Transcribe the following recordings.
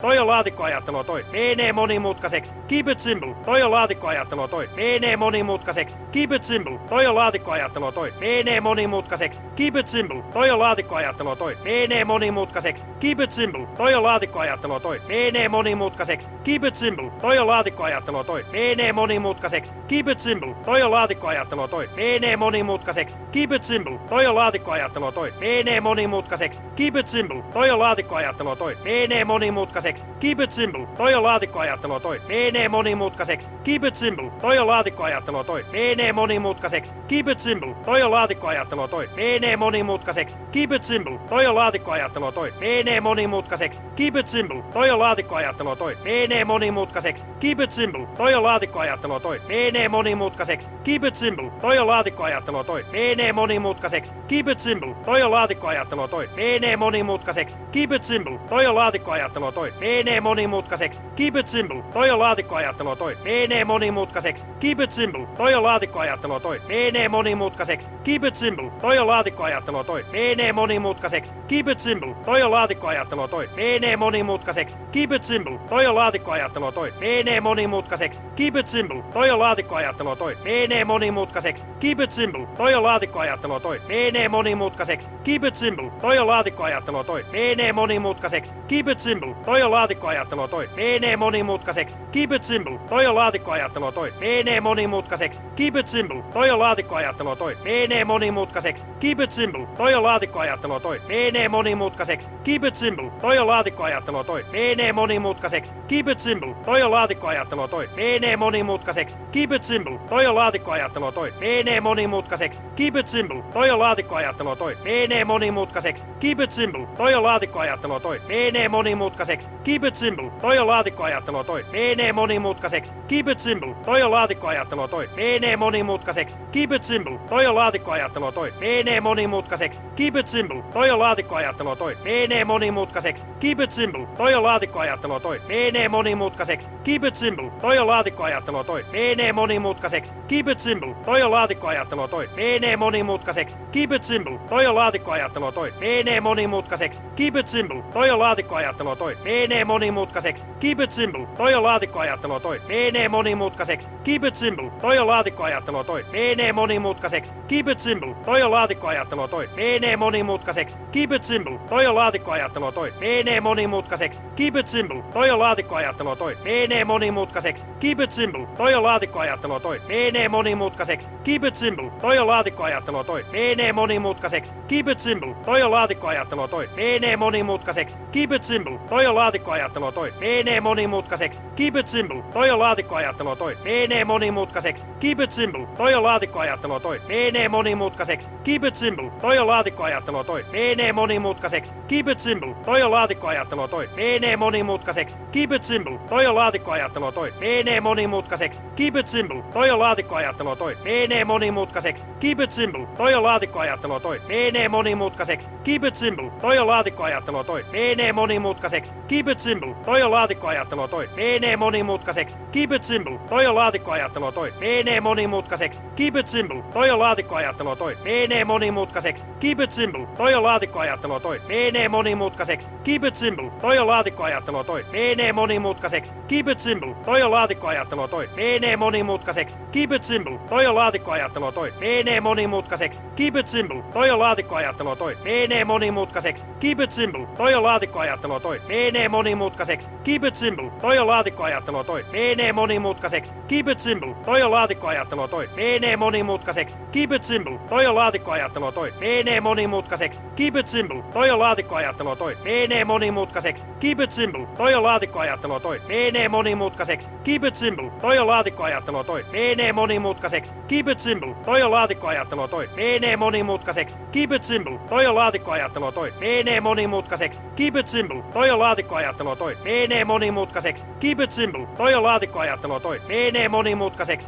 Toi on laatikkoajattelua toi. Menee monimutkaiseksi. Keep it simple. Toi on laatikkoajattelua toi. Menee monimutkaiseksi. Keep it simple. Toi on laatikkoajattelua toi. Menee monimutkaiseksi. Keep it simple. Toi on laatikkoajattelua toi. Menee monimutkaiseksi. Keep it simple. Toi on laatikkoajattelua toi. Menee monimutkaiseksi. Keep it simple. Toi on laatikkoajattelua toi. Menee monimutkaiseksi. Keep it simple. Toi on laatikkoajattelua toi. Menee monimutkaiseksi. Keep it simple. Toi on laatikkoajattelua toi. Menee monimutkaiseksi. Keep it simple. Toi on laatikkoajattelua toi. Menee monimutkaiseksi. Keep it simple. Toi on laatikkoajattelua toi. Menee monimutkaiseksi. Keep it simple. Toi on laatikkoajattelua toi. Menee monimutkaiseksi. Keep it simple. Toi on laatikkoajattelua toi. Menee monimutkaiseksi. Keep it simple. Toi on laatikkoajattelua toi. Menee monimutkaiseksi. Keep it simple. Toi on laatikkoajattelua toi. Menee monimutkaiseksi. Keep it simple. Toi on laatikkoajattelua toi. Menee monimutkaiseksi. Keep it simple. Toi on laatikkoajattelua toi. Menee monimutkaiseksi. Keep it simple. Toi on laatikkoajattelua toi. Menee monimutkaiseksi. Keep it simple. Toi on laatikkoajattelua toi. Menee monimutkaiseksi. Keep it simple. Toi on laatikkoajattelua toi. Menee monimutkaiseksi. Keep it simple. Toi on laatikkoajattelua toi. Menee monimutkaiseksi. Keep it simple. Toi on laatikkoajattelua toi. Menee monimutkaiseksi. Keep it simple. Toi on laatikkoajattelua toi. Menee monimutkaiseksi. Keep it simple. Toi on laatikkoajattelua toi. Menee monimutkaiseksi. Keep it simple. Toi on laatikkoajattelua toi. Menee monimutkaiseksi. Keep it simple. Toi on laatikkoajattelua toi. Menee monimutkaiseksi. Keep it simple. Toi on laatikkoajattelua toi. Menee monimutkaiseksi. Keep it simple. Toi on laatikkoajattelua toi. Menee monimutkaiseksi. Keep it simple. Toi on laatikkoajattelua toi. Menee monimutkaiseksi. Keep it simple. Toi on laatikkoajattelua toi. Menee monimutkaiseksi. Keep it simple. Toi on laatikkoajattelua toi. Menee monimutkaiseksi. Keep it simple. Toi on laatikkoajattelua toi. Menee monimutkaiseksi. Keep it simple. Toi on laatikkoajattelua toi. Menee monimutkaiseksi. Keep it simple. Toi on laatikkoajattelua toi. Menee monimutkaiseksi. Keep it simple. Toi on laatikkoajattelua toi. Menee monimutkaiseksi. Keep it simple. Toi on laatikkoajattelua toi. Menee monimutkaiseksi. Keep it simple. Toi on laatikkoajattelua toi. Menee monimutkaiseksi. Keep it simple. Toi on laatikkoajattelua toi. Menee monimutkaiseksi. Keep it simple. Toi on laatikkoajattelua toi. Menee monimutkaiseksi. Keep it simple. Toi on laatikkoajattelua toi. Menee monimutkaiseksi. Keep it simple. Toi on laatikkoajattelua toi. Menee monimutkaiseksi. Keep it simple. Toi on laatikkoajattelua toi. Menee monimutkaiseksi. Keep it simple. Toi on laatikkoajattelua toi. Menee monimutkaiseksi. Keep it simple. Toi on laatikkoajattelua toi. Menee monimutkaiseksi. Keep it simple. Toi on laatikkoajattelua toi. Menee monimutkaiseksi. Keep it simple. Toi on laatikkoajattelua toi. Menee monimutkaiseksi. Keep it simple. Toi on laatikkoajattelua toi. Menee monimutkaiseksi. Keep it simple. Toi on laatikkoajattelua toi. Menee monimutkaiseksi. Keep it simple. Toi on laatikkoajattelua toi. Menee monimutkaiseksi. Keep it simple. Toi on laatikkoajattelua toi. Menee monimutkaiseksi. Keep it simple. Toi on laatikkoajattelua toi. Menee monimutkaiseksi. Keep it simple. Toi on laatikkoajattelua toi. Menee monimutkaiseksi. Keep it simple. Toi on laatikkoajattelua toi. Menee monimutkaiseksi. Keep it simple. Toi on laatikkoajattelua toi. Menee monimutkaiseksi. Keep it simple. Toi on laatikkoajattelua toi. Menee monimutkaiseksi. Keep it simple. Toi on laatikkoajattelua toi. Menee monimutkaiseksi. Keep it simple. Toi on laatikkoajattelua toi. Menee monimutkaiseksi. Keep it simple. Toi on laatikkoajattelua toi. Menee monimutkaiseksi. Keep it simple. Toi on laatikkoajattelua toi. Menee monimutkaiseksi. Keep it simple. Toi on laatikkoajattelua toi. Menee monimutkaiseksi. Keep it simple. Toi on laatikkoajattelua toi. Menee monimutkaiseksi. Keep it simple. Toi on laatikkoajattelua toi. Menee monimutkaiseksi. Keep it simple. Toi on laatikkoajattelua toi. Menee monimutkaiseksi. Keep it simple. Toi on laatikkoajattelua toi. Menee monimutkaiseksi. Keep it simple. Toi on laatikkoajattelua toi. Menee monimutkaiseksi. Keep it simple. Toi on laatikkoajattelua toi. Menee monimutkaiseksi. Keep it simple. Toi on laatikkoajattelua toi. Menee monimutkaiseksi. Keep it simple. Toi on laatikkoajattelua toi. Menee monimutkaiseksi. Keep it simple. Toi on laatikkoajattelua toi. Menee monimutkaiseksi. Keep it simple. Toi on laatikkoajattelua toi. Menee monimutkaiseksi. Keep it simple. Toi on laatikkoajattelua toi. Menee monimutkaiseksi. Keep it simple. Toi on laatikkoajattelua toi. Menee monimutkaiseksi. Keep it simple. Toi on laatikkoajattelua toi. Menee monimutkaiseksi. Keep it simple. Toi on laatikkoajattelua toi. Menee monimutkaiseksi. Keep it simple. Toi on laatikkoajattelua toi. Menee monimutkaiseksi. Keep it simple. Toi on laatikkoajattelua toi. Menee monimutkaiseksi. Keep it simple. Toi on laatikkoajattelua toi. Menee monimutkaiseksi. Keep it simple. Toi on laatikkoajattelua toi. Menee monimutkaiseksi. Keep it simple. Toi on laatikkoajattelua toi. Menee monimutkaiseksi. Keep it simple. Toi on laatikkoajattelua toi. Menee monimutkaiseksi. Keep it simple. Toi on laatikkoajattelua toi. Menee monimutkaiseksi. Keep it simple. Toi on laatikkoajattelua toi. Menee monimutkaiseksi.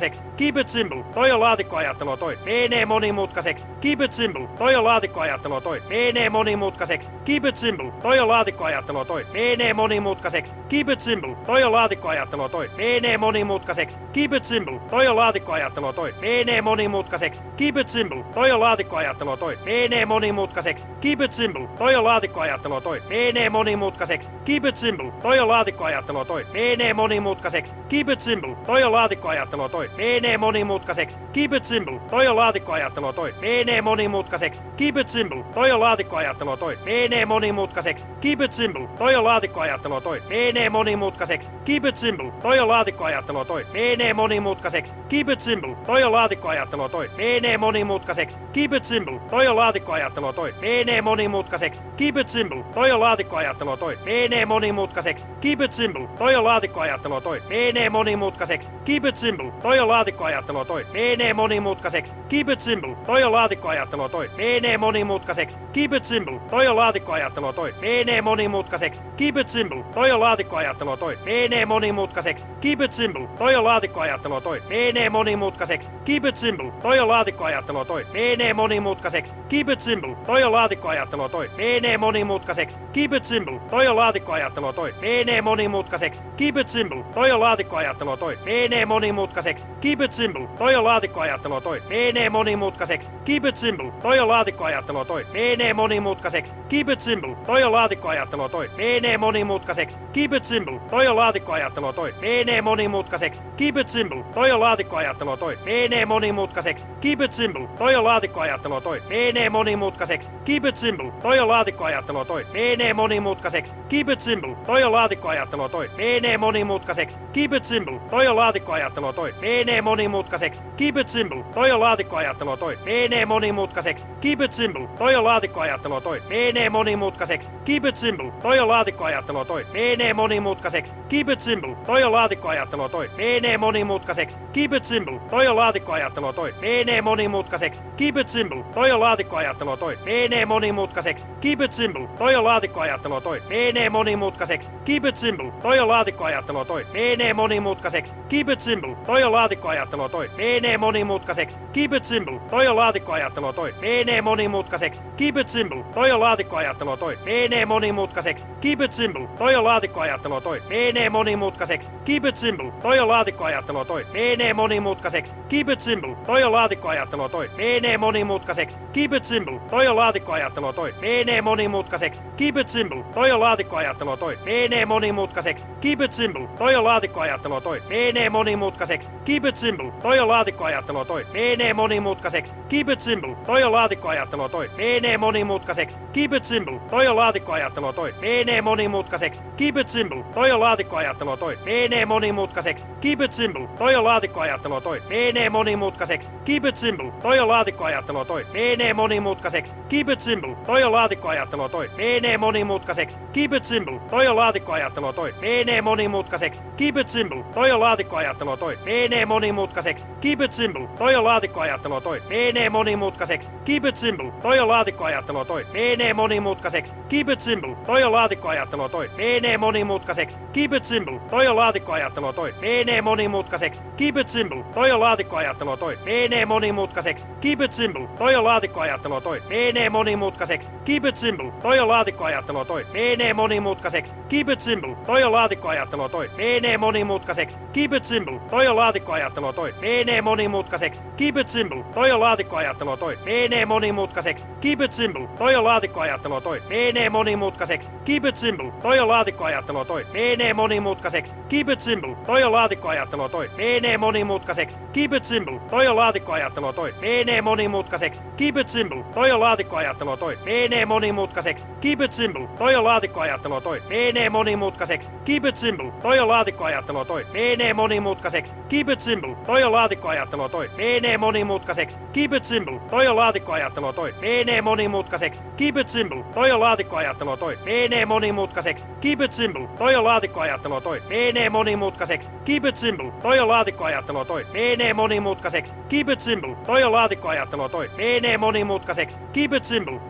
Keep it simple. Toi on laatikkoajattelua toi. Menee monimutkaiseksi. Keep it simple. Toi on laatikkoajattelua toi. Menee monimutkaiseksi. Keep it simple. Toi on laatikkoajattelua toi. Menee monimutkaiseksi. Keep it simple. Toi on laatikkoajattelua toi. Menee monimutkaiseksi. Keep it simple. Toi on laatikkoajattelua toi. Menee monimutkaiseksi. Keep it simple. Toi on laatikkoajattelua toi. Menee monimutkaiseksi. Keep it simple. simple, toi on laatikkoajattelua toi, menee monimutkaiseksi, keep it simple, toi on laatikkoajattelua toi, menee monimutkaiseksi, keep it simple, toi on laatikkoajattelua toi, menee monimutkaiseksi, keep it simple, toi on laatikkoajattelua toi, menee monimutkaiseksi, keep it simple, toi on laatikkoajattelua toi, menee monimutkaiseksi, keep it simple, toi on laatikkoajattelua toi, menee monimutkaiseksi, keep it simple, toi on laatikkoajattelua toi, menee monimutkaiseksi, keep it simple, toi on laatikkoajattelua toi, menee monimutkaiseksi, keep it simple, toi on laatikkoajattelua toi, menee monimutkaiseksi, keep it simple, toi on laatikkoajattelua toi, menee monimutkaiseksi, keep it simple, toi on laatikkoajattelua toi, menee monimutkaiseksi, keep it simple, toi on laatikkoajattelua toi, menee monimutkaiseksi, keep it simple, toi on laatikkoajattelua toi, menee monimutkaiseksi, keep it simple, toi on laatikkoajattelua toi, menee monimutkaiseksi, keep it simple, toi on laatikkoajattelua toi, menee monimutkaiseksi, keep it simple, toi on laatikkoajattelua toi, menee monimutkaiseksi, keep it simple, toi on laatikkoajattelua toi, menee monimutkaiseksi, keep it simple, toi on laatikkoajattelua toi, menee monimutkaiseksi, keep it simple, toi on laatikkoajattelua toi, menee monimutkaiseksi, keep it simple, toi on laatikkoajattelua toi, menee monimutkaiseksi, keep it simple, toi on laatikkoajattelua toi, menee monimutkaiseksi, keep it simple, toi on laatikkoajattelua toi, menee monimutkaiseksi, keep it simple, toi on laatikkoajattelua toi, menee monimutkaiseksi, keep it simple, toi on laatikkoajattelua toi, menee monimutkaiseksi, keep it simple, toi on laatikkoajattelua toi, menee monimutkaiseksi, keep it simple, toi on laatikkoajattelua toi, menee monimutkaiseksi, keep it simple, toi on laatikkoajattelua toi, menee monimutkaiseksi, keep it simple, toi on laatikkoajattelua toi, menee monimutkaiseksi, keep it simple, toi on laatikkoajattelua toi, menee monimutkaiseksi, keep it simple, toi on laatikkoajattelua toi, menee monimutkaiseksi, keep it simple, toi on laatikkoajattelua toi, menee monimutkaiseksi, keep it simple, toi on laatikkoajattelua toi, menee monimutkaiseksi, keep it simple, toi on laatikkoajattelua toi, menee monimutkaiseksi, keep it simple, toi on laatikkoajattelua toi, menee monimutkaiseksi, keep it simple, toi on laatikkoajattelua toi, menee monimutkaiseksi, keep it simple, toi on laatikkoajattelua toi, menee monimutkaiseksi, keep it simple, toi on laatikkoajattelua toi, menee monimutkaiseksi, keep it simple, toi on laatikkoajattelua toi, menee monimutkaiseksi, keep it simple, toi on laatikkoajattelua toi, menee monimutkaiseksi, keep it simple, toi on laatikkoajattelua toi, menee monimutkaiseksi, keep it simple, toi on laatikkoajattelua toi, menee monimutkaiseksi, keep it simple, toi on laatikkoajattelua toi, menee monimutkaiseksi, keep it simple, toi on laatikkoajattelua toi, menee monimutkaiseksi, keep it simple, toi on laatikkoajattelua toi, menee monimutkaiseksi, keep it simple, toi on laatikkoajattelua toi, menee monimutkaiseksi, keep it simple, toi on laatikkoajattelua toi, menee monimutkaiseksi, keep it simple, toi on laatikkoajattelua toi, menee monimutkaiseksi, keep it simple, toi on laatikkoajattelua toi, menee monimutkaiseksi, keep it simple, toi on laatikkoajattelua toi, menee monimutkaiseksi, keep it simple, toi on laatikkoajattelua toi, menee monimutkaiseksi, keep it simple, toi on laatikkoajattelua toi, menee monimutkaiseksi, keep it simple, toi on laatikkoajattelua toi, menee monimutkaiseksi, keep it simple, toi on laatikkoajattelua toi, menee monimutkaiseksi, keep it simple, toi on laatikkoajattelua toi, menee monimutkaiseksi, keep it simple, toi on laatikkoajattelua toi, menee monimutkaiseksi, keep it simple, toi on laatikkoajattelua toi, menee monimutkaiseksi, keep it simple, toi on laatikkoajattelua toi, menee monimutkaiseksi, keep it simple, toi on laatikkoajattelua toi, menee monimutkaiseksi, keep it simple, toi on laatikkoajattelua toi, menee monimutkaiseksi, keep it simple, toi on laatikkoajattelua toi, menee monimutkaiseksi, keep it simple, toi on laatikkoajattelua toi, menee monimutkaiseksi, keep it simple, toi on laatikkoajattelua toi, menee monimutkaiseksi, keep it simple, toi on laatikkoajattelua toi, menee monimutkaiseksi, keep it simple, toi on laatikkoajattelua toi, menee monimutkaiseksi, keep it simple, toi on laatikkoajattelua toi, menee monimutkaiseksi, keep it simple, toi on laatikkoajattelua toi, menee monimutkaiseksi, keep it simple, toi on laatikkoajattelua toi, menee monimutkaiseksi, keep it simple, toi on laatikkoajattelua toi, menee monimutkaiseksi, keep it simple, toi on laatikkoajattelua toi, menee monimutkaiseksi, keep it simple, toi on laatikkoajattelua toi, menee monimutkaiseksi, keep it simple, toi on laatikkoajattelua toi, menee monimutkaiseksi, keep it simple, toi on laatikkoajattelua toi, menee monimutkaiseksi, keep it simple, toi on laatikkoajattelua toi, menee monimutkaiseksi, keep it simple, toi on laatikkoajattelua toi, menee monimutkaiseksi, keep it simple, toi on laatikkoajattelua toi, menee monimutkaiseksi, keep it simple, toi on laatikkoajattelua toi, menee monimutkaiseksi, keep it simple, toi on laatikkoajattelua toi, menee monimutkaiseksi, keep it simple, toi on laatikkoajattelua toi, menee monimutkaiseksi, keep it simple,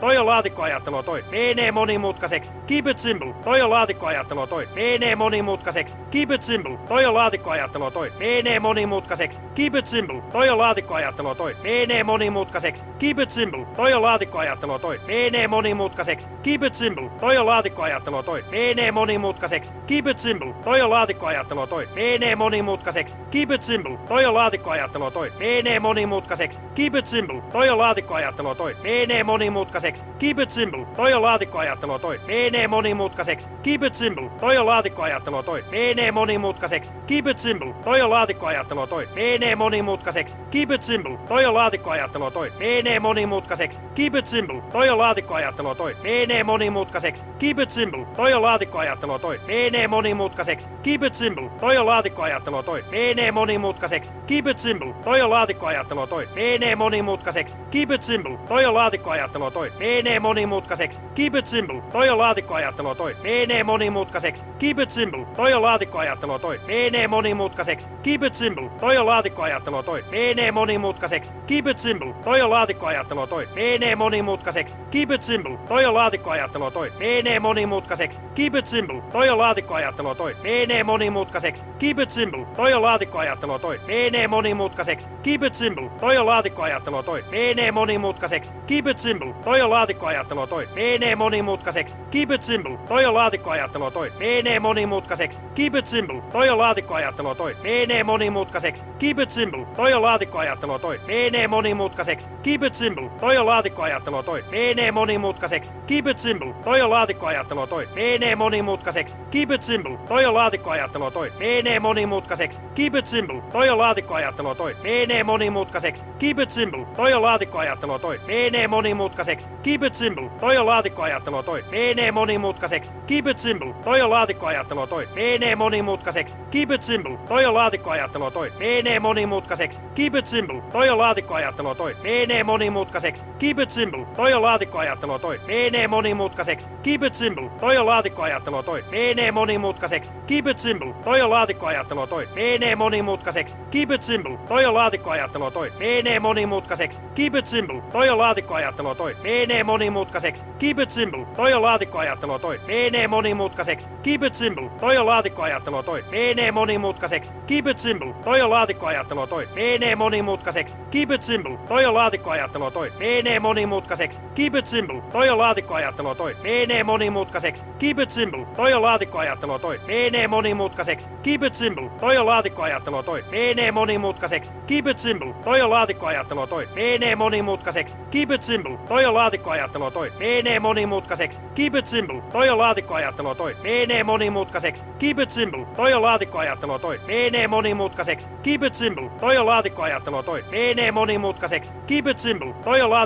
toi on laatikkoajattelua toi, menee monimutkaiseksi, keep it simple, toi on laatikkoajattelua toi, menee monimutkaiseksi, keep it simple, toi on laatikkoajattelua toi, menee monimutkaiseksi, keep it simple, toi on laatikkoajattelua toi, menee monimutkaiseksi, keep it simple, toi on laatikkoajattelua toi, menee monimutkaiseksi, keep it simple, toi on laatikkoajattelua toi, menee monimutkaiseksi, keep it simple, toi on laatikkoajattelua toi, menee monimutkaiseksi, keep it simple, toi on laatikkoajattelua toi, menee monimutkaiseksi, keep it simple, toi on laatikkoajattelua toi, menee monimutkaiseksi, keep it simple, toi on laatikkoajattelua toi, menee monimutkaiseksi, keep it simple, toi on laatikkoajattelua toi, menee monimutkaiseksi, keep it simple, toi on laatikkoajattelua toi, menee monimutkaiseksi, keep it simple, toi on laatikkoajattelua toi, menee monimutkaiseksi, keep it simple, toi on laatikkoajattelua toi, menee monimutkaiseksi, keep it simple, toi on laatikkoajattelua toi, menee monimutkaiseksi, keep it simple, toi on laatikkoajattelua toi, menee monimutkaiseksi, keep it simple, toi on laatikkoajattelua toi, menee monimutkaiseksi, keep it simple, toi on laatikkoajattelua toi, menee monimutkaiseksi, keep it simple, toi on laatikkoajattelua toi, menee monimutkaiseksi, keep it simple, toi on laatikkoajattelua toi, menee monimutkaiseksi, keep it simple, toi on laatikkoajattelua toi, menee monimutkaiseksi, keep it simple, toi on laatikkoajattelua toi, menee monimutkaiseksi, keep it simple, toi on laatikkoajattelua toi, menee monimutkaiseksi, keep it simple, toi on laatikkoajattelua toi, menee monimutkaiseksi, keep it simple, toi on laatikkoajattelua toi, menee monimutkaiseksi, keep it simple, toi on laatikkoajattelua toi, menee monimutkaiseksi, keep it simple, toi on laatikkoajattelua toi, menee monimutkaiseksi, keep it simple, toi on laatikkoajattelua toi, menee monimutkaiseksi, keep it simple, toi on laatikkoajattelua toi, menee monimutkaiseksi, keep it simple, toi on laatikkoajattelua toi, menee monimutkaiseksi, keep it simple, toi on laatikkoajattelua toi, menee monimutkaiseksi, keep it simple, toi on laatikkoajattelua toi, menee monimutkaiseksi, keep it simple, toi on laatikkoajattelua toi, menee monimutkaiseksi, keep it simple, toi on laatikkoajattelua toi, menee monimutkaiseksi, keep it simple, toi on laatikkoajattelua toi, menee monimutkaiseksi, keep it simple, toi on laatikkoajattelua toi, menee monimutkaiseksi, keep it simple, toi on laatikkoajattelua toi, menee monimutkaiseksi, keep it simple, toi on laatikkoajattelua toi, menee monimutkaiseksi, keep it simple, toi on laatikkoajattelua toi, menee monimutkaiseksi, keep it simple, toi on laatikkoajattelua toi, menee monimutkaiseksi, keep it simple, toi on laatikkoajattelua toi, menee monimutkaiseksi, keep it simple, toi on laatikkoajattelua toi, menee monimutkaiseksi, keep it simple, toi on laatikkoajattelua toi, menee monimutkaiseksi, keep it simple, toi on laatikkoajattelua toi, menee monimutkaiseksi, keep it simple, toi on laatikkoajattelua toi, menee monimutkaiseksi, keep it simple, toi on laatikkoajattelua toi, menee monimutkaiseksi, keep it simple, toi on laatikkoajattelua toi, menee monimutkaiseksi, keep it simple, toi on laatikkoajattelua toi, menee monimutkaiseksi, keep it simple, toi on laatikkoajattelua toi, menee monimutkaiseksi, keep it simple, toi on laatikkoajattelua toi, menee monimutkaiseksi, keep it simple, toi on laatikkoajattelua toi, menee monimutkaiseksi, keep it simple, toi on laatikkoajattelua toi, menee monimutkaiseksi, keep it simple, toi on laatikkoajattelua toi, menee monimutkaiseksi, keep it simple, toi on laatikkoajattelua toi, menee monimutkaiseksi, keep it simple, toi on laatikkoajattelua toi, menee monimutkaiseksi, keep it simple, toi on laatikkoajattelua toi, menee monimutkaiseksi, keep it simple, toi on laatikkoajattelua toi, menee monimutkaiseksi, keep it simple, toi on laatikkoajattelua toi, menee monimutkaiseksi, keep it simple, toi on laatikkoajattelua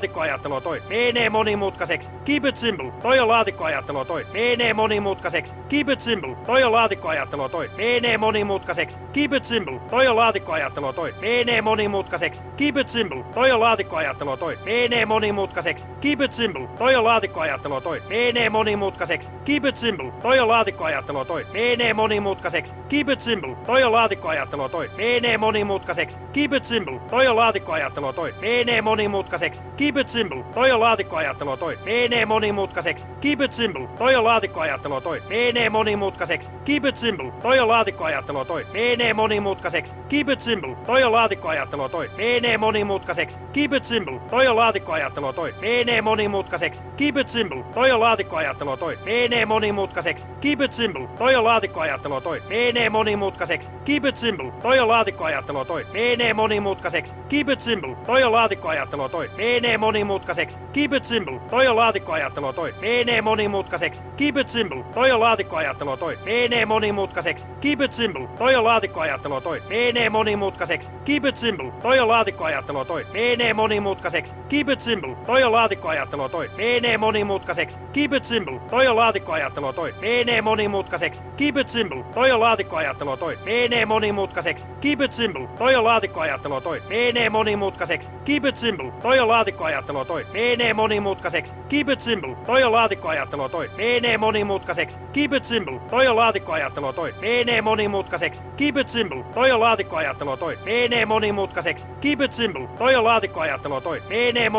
toi, menee monimutkaiseksi, keep it simple, toi on laatikkoajattelua toi, menee monimutkaiseksi, keep it simple, toi on laatikkoajattelua toi, menee monimutkaiseksi, keep it simple, toi on laatikkoajattelua toi, menee monimutkaiseksi, keep it simple, toi on laatikkoajattelua toi, menee monimutkaiseksi, keep it simple, toi on laatikkoajattelua toi, menee monimutkaiseksi, keep it simple, toi on laatikkoajattelua toi, menee monimutkaiseksi, keep it simple, toi on laatikkoajattelua toi, menee monimutkaiseksi, keep it simple, toi on laatikkoajattelua toi, menee monimutkaiseksi, keep it simple, toi on laatikkoajattelua toi, menee monimutkaiseksi, keep it simple, toi on laatikkoajattelua toi, menee monimutkaiseksi, keep it simple, toi on laatikkoajattelua toi, menee monimutkaiseksi, keep it simple, toi on laatikkoajattelua toi, menee monimutkaiseksi, keep it simple, toi on laatikkoajattelua toi, menee monimutkaiseksi, keep it simple, toi on laatikkoajattelua toi, menee monimutkaiseksi, keep it simple, toi on laatikkoajattelua toi, menee monimutkaiseksi, keep it simple, toi on laatikkoajattelua toi, menee monimutkaiseksi, keep it simple, toi on laatikkoajattelua toi, menee monimutkaiseksi, keep it simple, toi on laatikkoajattelua toi, menee monimutkaiseksi, keep it simple, toi on laatikkoajattelua toi, menee monimutkaiseksi, keep it simple, toi on laatikkoajattelua toi, menee monimutkaiseksi, keep it simple, toi on laatikkoajattelua toi, menee monimutkaiseksi, keep it simple, toi on laatikkoajattelua toi, menee monimutkaiseksi, keep it simple, toi on laatikkoajattelua toi, menee monimutkaiseksi, keep it simple, toi on laatikkoajattelua toi, menee monimutkaiseksi, keep it simple, toi on laatikkoajattelua toi, menee monimutkaiseksi, keep it simple, toi on laatikkoajattelua toi, menee monimutkaiseksi, keep it simple, toi on laatikkoajattelua toi, menee monimutkaiseksi, keep it simple, toi on laatikkoajattelua toi, menee monimutkaiseksi, keep it simple, toi on laatikkoajattelua toi, menee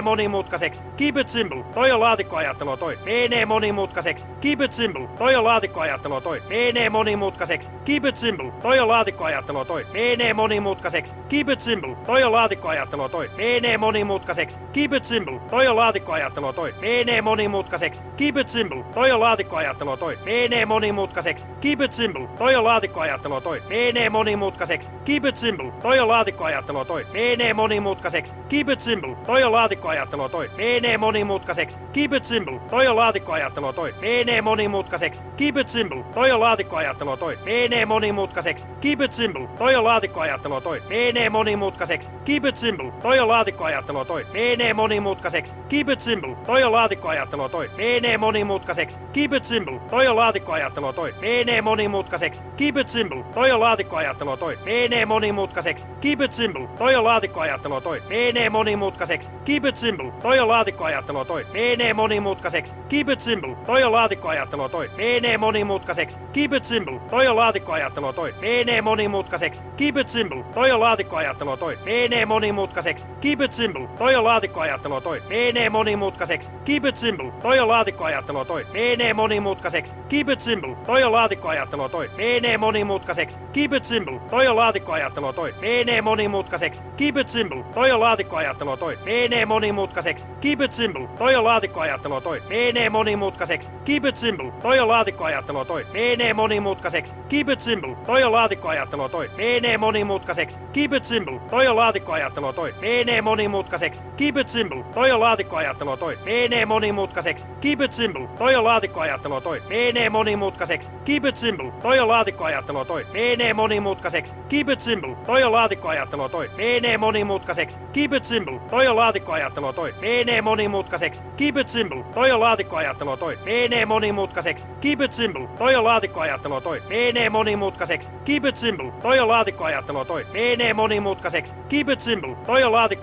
monimutkaiseksi, keep it simple, toi on laatikkoajattelua toi, menee monimutkaiseksi, keep it simple, toi on laatikkoajattelua toi, menee monimutkaiseksi, keep it simple, toi on laatikkoajattelua toi, menee monimutkaiseksi, keep it simple, toi on laatikkoajattelua toi, menee monimutkaiseksi, keep it simple, toi on laatikkoajattelua toi, menee monimutkaiseksi, keep it simple, toi on laatikkoajattelua toi, menee monimutkaiseksi, keep it simple, toi on laatikkoajattelua toi, menee monimutkaiseksi, keep it simple, toi on laatikkoajattelua toi, menee monimutkaiseksi, monimutkaiseksi. Keep it simple. Toi on laatikkoajattelua toi. Menee monimutkaiseksi. Keep it simple. Toi on laatikkoajattelua toi. Menee monimutkaiseksi. Keep it simple. Toi on laatikkoajattelua toi. Menee monimutkaiseksi. Keep it simple. Toi on laatikkoajattelua toi. Menee monimutkaiseksi. Keep it simple. Toi on laatikkoajattelua toi. Menee monimutkaiseksi. Keep it simple. Toi on laatikkoajattelua toi. Menee monimutkaiseksi. Keep it simple. Toi on laatikkoajattelua toi. Menee monimutkaiseksi. Keep it simple. Toi on laatikkoajattelua toi. Menee monimutkaiseksi. Keep it simple. Toi on laatikkoajattelua toi. Menee monimutkaiseksi. Keep it simple. Toi on laatikkoajattelua toi. Menee monimutkaiseksi. Keep it simple. Toi on laatikkoajattelua toi. Menee monimutkaiseksi. Keep it simple. Toi on laatikkoajattelua toi. Menee monimutkaiseksi. Keep it simple. Toi on laatikkoajattelua toi. Menee monimutkaiseksi. Keep it simple. Toi on laatikkoajattelua toi. Menee monimutkaiseksi. Keep it simple. Toi on laatikkoajattelua toi. Menee monimutkaiseksi. Keep it simple. Toi on laatikkoajattelua toi. Menee monimutkaiseksi. Keep it simple. Toi on laatikkoajattelua toi. Menee monimutkaiseksi. Keep it simple. Toi on laatikkoajattelua toi. Menee monimutkaiseksi. Keep it simple. Toi on laatikkoajattelua toi. Menee monimutkaiseksi. Keep it simple. Toi on laatikkoajattelua toi. Menee monimutkaiseksi. Keep it simple. Toi on laatikkoajattelua toi. Menee monimutkaiseksi. Keep it simple. Toi on laatikkoajattelua toi. Menee monimutkaiseksi. Keep it simple. Toi on laatikkoajattelua toi. Menee monimutkaiseksi. Keep it simple. Toi on laatikkoajattelua toi. Menee monimutkaiseksi. Keep it simple. Toi on laatikkoajattelua toi. Menee monimutkaiseksi. Keep it simple. Toi on laatikkoajattelua toi. Menee monimutkaiseksi. Keep it simple. Toi on laatikkoajattelua toi. Menee monimutkaiseksi. Keep it simple. Toi on laatikkoajattelua toi. Menee monimutkaiseksi. Keep it simple. Toi on laatikkoajattelua toi. Menee monimutkaiseksi. Keep it simple. Toi on laatikkoajattelua toi. Menee monimutkaiseksi. Keep it simple. Toi on laatikkoajattelua toi. Menee monimutkaiseksi. Keep it simple. Toi on laatikkoajattelua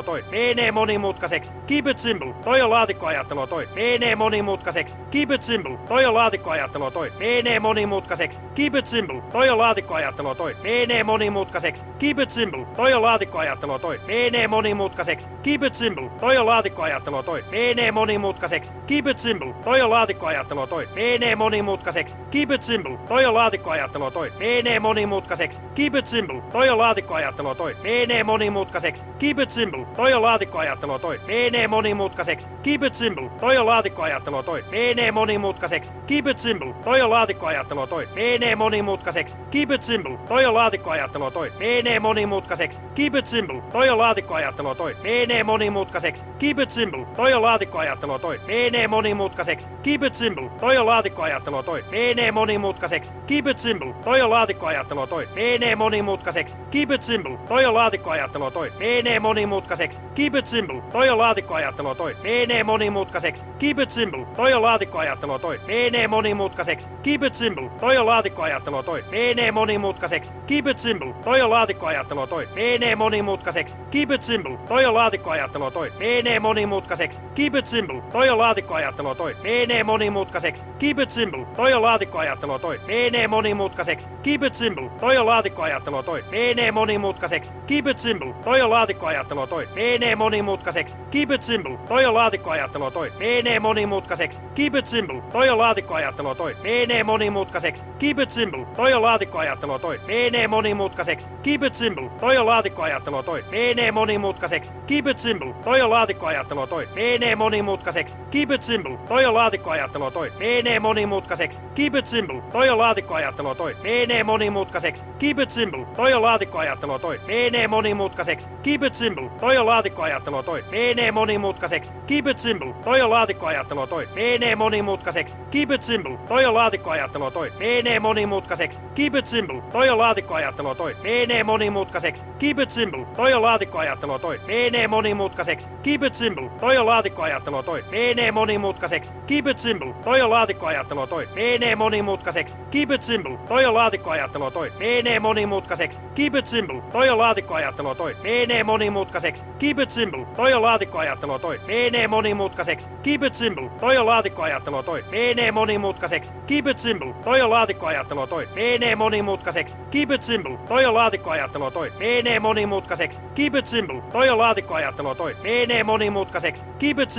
toi. Menee monimutkaiseksi. Keep it simple. Toi on laatikkoajattelua toi. Menee monimutkaiseksi. Keep it simple. Toi on laatikkoajattelua toi. Menee monimutkaiseksi. Keep it simple. Toi on laatikkoajattelua toi. Menee monimutkaiseksi. Keep it simple. Toi on laatikkoajattelua toi. Menee monimutkaiseksi. Keep it simple. Toi on laatikkoajattelua toi. Menee monimutkaiseksi. Keep it simple. Toi on laatikkoajattelua toi. Menee monimutkaiseksi. Keep it simple. Toi on laatikkoajattelua toi. Menee monimutkaiseksi. Keep it simple. Toi on laatikkoajattelua toi. Menee monimutkaiseksi. Keep it simple. Toi on laatikkoajattelua toi. Menee monimutkaiseksi. Keep it simple. Toi on laatikkoajattelua toi. Menee monimutkaiseksi. Keep it simple. Toi on laatikkoajattelua toi. Menee monimutkaiseksi. Keep it simple. Toi on laatikkoajattelua toi. Menee monimutkaiseksi. Keep it simple. Toi on laatikkoajattelua toi. Menee monimutkaiseksi. Keep it simple. Toi on laatikkoajattelua toi. Menee monimutkaiseksi. Keep it simple. Toi on laatikkoajattelua toi. Menee monimutkaiseksi. Keep it simple. Toi on laatikkoajattelua toi. Menee monimutkaiseksi. Keep it simple. Toi on laatikkoajattelua toi. Menee monimutkaiseksi. Keep it simple. Toi on laatikkoajattelua toi. Menee monimutkaiseksi. Keep it simple. Toi on laatikkoajattelua toi. Menee monimutkaiseksi. Keep it simple. Toi on laatikkoajattelua toi. Menee monimutkaiseksi. Keep it simple. Toi on laatikkoajattelua toi. Menee monimutkaiseksi. Keep it simple. Toi on laatikkoajattelua toi. Menee monimutkaiseksi. Keep it simple. Toi on laatikkoajattelua toi. Menee monimutkaiseksi. Keep it simple. Toi on laatikkoajattelua toi. Menee monimutkaiseksi. Keep it simple. Toi on laatikkoajattelua toi. Menee monimutkaiseksi. Keep it simple. Toi on laatikkoajattelua toi. Menee monimutkaiseksi. Keep it simple. Toi on laatikkoajattelua toi. Menee monimutkaiseksi. Keep it simple. Toi on laatikkoajattelua toi. Menee monimutkaiseksi. Keep it simple. Toi on laatikkoajattelua toi. Menee monimutkaiseksi. Keep it simple. Toi on laatikkoajattelua toi. Menee monimutkaiseksi. Keep it simple. Toi on laatikkoajattelua toi. Menee monimutkaiseksi. Keep it simple. Toi on laatikkoajattelua toi. Menee monimutkaiseksi. Keep it simple. Toi on laatikkoajattelua toi. Menee monimutkaiseksi. Keep it simple. Toi on laatikkoajattelua toi. Menee monimutkaiseksi. Keep it simple. Toi on laatikkoajattelua toi. Menee monimutkaiseksi. Keep it simple. Toi on laatikkoajattelua toi. Menee monimutkaiseksi. Keep it simple. Toi on laatikkoajattelua toi. Menee monimutkaiseksi. Keep it simple. Toi on laatikkoajattelua toi. Menee monimutkaiseksi. Keep it simple. Toi on laatikkoajattelua toi. Menee monimutkaiseksi. Keep it simple. Toi on laatikkoajattelua toi. Menee monimutkaiseksi. Keep it simple. Toi on laatikkoajattelua toi. Menee monimutkaiseksi. Keep it simple. Toi on laatikkoajattelua toi. Menee monimutkaiseksi. Keep it simple. Toi on laatikkoajattelua toi. Menee monimutkaiseksi. Keep it simple. Toi on laatikkoajattelua toi. Menee monimutkaiseksi. Keep it simple. Toi on laatikkoajattelua toi. Menee monimutkaiseksi. Keep it simple. Toi on laatikkoajattelua toi. Menee monimutkaiseksi. Keep it simple. Toi on laatikkoajattelua toi. Menee monimutkaiseksi. Keep it simple. Toi on laatikkoajattelua toi. Menee monimutkaiseksi. Keep it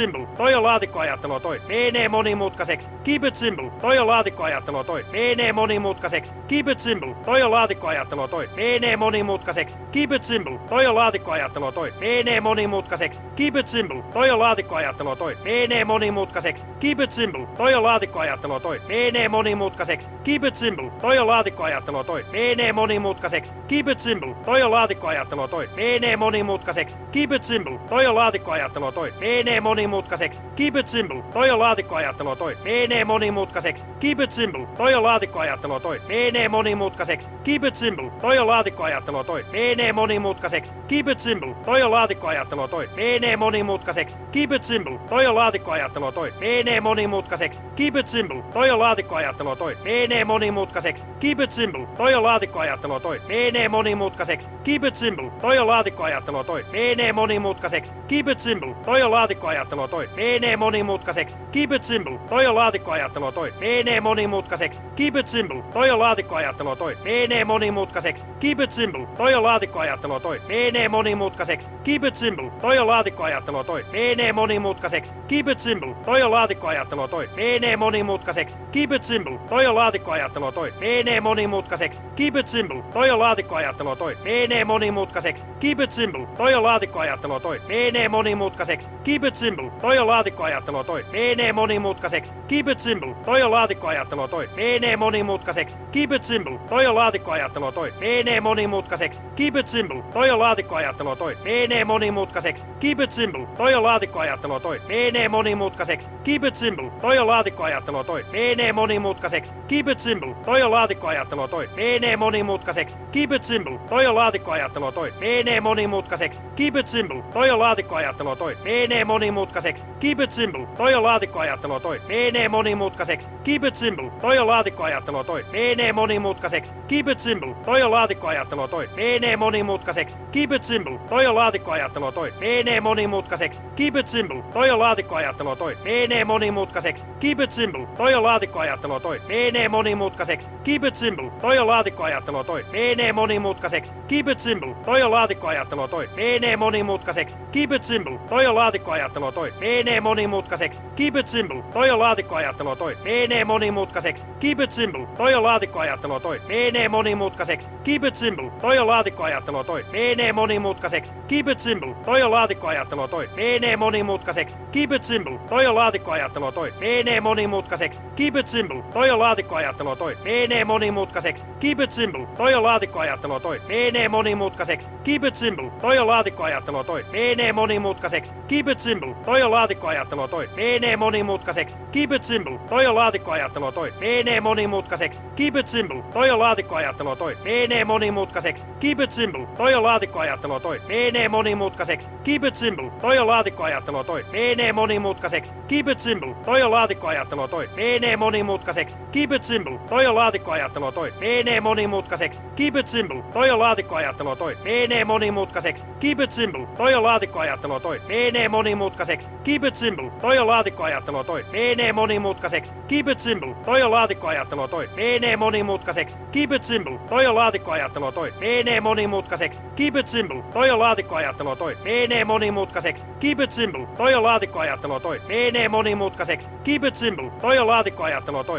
simple. Toi on laatikkoajattelua toi. Menee monimutkaiseksi. Keep it simple. Toi on laatikkoajattelua toi. Menee monimutkaiseksi. Keep it simple. Toi on laatikkoajattelua toi. Menee monimutkaiseksi. Keep it simple. Toi on laatikkoajattelua toi. Menee monimutkaiseksi. Keep it simple. Toi on laatikkoajattelua toi. Menee monimutkaiseksi. Keep it simple. Toi on laatikkoajattelua toi. Menee monimutkaiseksi. Keep it simple. Toi on laatikkoajattelua toi. Menee monimutkaiseksi. monimutkaiseksi. Keep it simple. Toi on laatikkoajattelua toi. Menee monimutkaiseksi. Keep it simple. Toi on laatikkoajattelua toi. Menee monimutkaiseksi. Keep it simple. Toi on laatikkoajattelua toi. Menee monimutkaiseksi. Keep it simple. Toi on laatikkoajattelua toi. Menee monimutkaiseksi. Keep it simple. Toi on laatikkoajattelua toi. Menee monimutkaiseksi. Keep it simple. Toi on laatikkoajattelua toi. Menee monimutkaiseksi. Keep it simple. Toi on laatikkoajattelua toi. Menee monimutkaiseksi. Keep it simple. Toi on laatikkoajattelua toi. Menee monimutkaiseksi. Keep it simple. Toi on laatikkoajattelua toi. Menee monimutkaiseksi. Keep it simple. Toi on laatikkoajattelua toi. Menee monimutkaiseksi. Keep it simple. Toi on laatikkoajattelua toi. Menee monimutkaiseksi. Keep it simple. Toi on laatikkoajattelua toi. Menee monimutkaiseksi. Keep it simple. Toi on laatikkoajattelua toi. Menee monimutkaiseksi. Keep it simple. Toi on laatikkoajattelua toi. Menee monimutkaiseksi. Keep it simple. Toi on laatikkoajattelua toi. Menee monimutkaiseksi. Keep it simple. Toi on laatikkoajattelua toi. Menee monimutkaiseksi. Keep it simple. Toi on laatikkoajattelua toi. Menee monimutkaiseksi. Keep it simple. Toi on laatikkoajattelua toi. Menee monimutkaiseksi. Keep it simple. Toi on laatikkoajattelua toi. Menee monimutkaiseksi. Keep it simple. Toi on laatikkoajattelua toi. Menee monimutkaiseksi. Keep it simple. Toi on laatikkoajattelua toi. Menee monimutkaiseksi. Keep it simple. Toi on laatikkoajattelua toi. Menee monimutkaiseksi. Keep it simple. Toi on laatikkoajattelua toi. Menee monimutkaiseksi. Keep it simple. Toi on laatikkoajattelua toi. Menee monimutkaiseksi. Keep it simple. Toi on laatikkoajattelua toi. Menee monimutkaiseksi. Keep it simple. Toi on laatikkoajattelua toi. Menee monimutkaiseksi. Keep it simple. Toi on laatikkoajattelua toi. Menee monimutkaiseksi. Keep it simple. Toi on laatikkoajattelua toi. Menee monimutkaiseksi. Keep it simple. Toi on laatikkoajattelua toi. Menee monimutkaiseksi. Keep it simple. Toi on laatikkoajattelua toi. Menee monimutkaiseksi. Keep it simple. Toi on laatikkoajattelua toi. Menee monimutkaiseksi. Keep it simple. Toi on laatikkoajattelua toi. Menee monimutkaiseksi. Keep it simple. Toi on laatikkoajattelua toi. Menee monimutkaiseksi. Keep it simple. Toi on laatikkoajattelua toi. Menee monimutkaiseksi. Keep it simple. Toi on laatikkoajattelua toi. Menee monimutkaiseksi. Keep it simple. Toi on laatikkoajattelua toi. Menee monimutkaiseksi. Keep it simple. Toi on laatikkoajattelua toi. Menee monimutkaiseksi. Keep it simple. Toi on laatikkoajattelua toi. Menee monimutkaiseksi. Keep it simple. Toi on laatikkoajattelua toi. Menee monimutkaiseksi. Keep it simple. Toi on laatikkoajattelua toi. Menee monimutkaiseksi. Keep it simple. Toi on laatikkoajattelua toi. Menee monimutkaiseksi. Keep it simple. Toi on laatikkoajattelua toi. Menee monimutkaiseksi. Keep it simple. Toi on laatikkoajattelua toi. Menee monimutkaiseksi. Keep it simple. Toi on laatikkoajattelua toi. Menee monimutkaiseksi. Keep it simple. Toi on laatikkoajattelua toi. Menee monimutkaiseksi. Keep it simple. Toi on laatikkoajattelua toi. Menee monimutkaiseksi. Keep it simple. Toi on laatikkoajattelua toi. Menee monimutkaiseksi. Keep it simple. Toi on laatikkoajattelua toi. Menee monimutkaiseksi. Keep it simple. Toi on laatikkoajattelua toi. Menee monimutkaiseksi. Keep it simple. Toi on laatikkoajattelua toi. Menee monimutkaiseksi. Keep it simple. Toi on laatikkoajattelua toi. Menee monimutkaiseksi. Keep it simple. Toi on laatikkoajattelua toi. Menee monimutkaiseksi. Keep it simple. Toi on laatikkoajattelua toi. Menee monimutkaiseksi. Keep it simple. Toi on laatikkoajattelua toi. Menee monimutkaiseksi. Keep it simple. Toi on laatikkoajattelua toi. Menee monimutkaiseksi. Keep it simple. Toi on laatikkoajattelua toi. Menee monimutkaiseksi. Keep it simple. Toi on laatikkoajattelua toi. Menee monimutkaiseksi. Keep it simple. Toi on laatikkoajattelua toi. Menee monimutkaiseksi. Keep it simple. Toi on laatikkoajattelua toi. Menee monimutkaiseksi. Keep it simple. Toi on laatikkoajattelua toi. Menee monimutkaiseksi. Keep it simple. Toi on laatikkoajattelua toi. Menee monimutkaiseksi. Keep it simple. Toi on laatikkoajattelua toi. Menee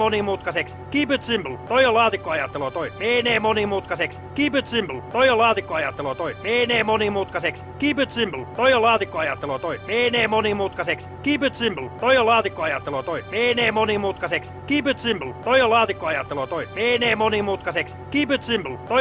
monimutkaiseksi. Keep it simple. Toi on laatikkoajattelua toi. Menee monimutkaiseksi. Keep it simple. Toi on laatikkoajattelua toi. Menee monimutkaiseksi. Keep it simple. Toi on laatikkoajattelua toi. Menee monimutkaiseksi. Keep it simple. Toi on laatikkoajattelua toi. Menee monimutkaiseksi. Keep it simple. Toi on laatikkoajattelua toi. Menee monimutkaiseksi. Keep it simple. Toi on laatikkoajattelua toi. Menee monimutkaiseksi. Keep it simple. Toi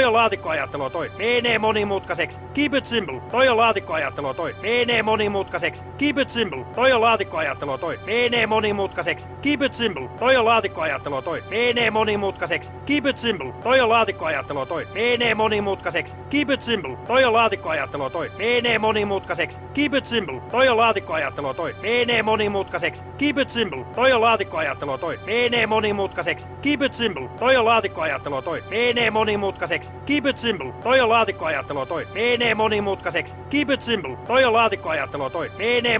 on laatikkoajattelua toi. Menee monimutkaiseksi. Keep it simple. Toi on laatikkoajattelua toi. Menee monimutkaiseksi. Keep it simple. Toi on laatikkoajattelua toi. Menee monimutkaiseksi. Keep it simple. Toi on laatikkoajattelua toi. Menee monimutkaiseksi. Keep it simple. Toi on laatikkoajattelua toi. Menee monimutkaiseksi. Keep it simple. Toi on laatikkoajattelua toi. Menee monimutkaiseksi. Keep it simple. Toi on laatikkoajattelua toi. Menee monimutkaiseksi. Keep it simple. Toi on laatikkoajattelua toi. Menee monimutkaiseksi. Keep it simple. Toi on laatikkoajattelua toi. Menee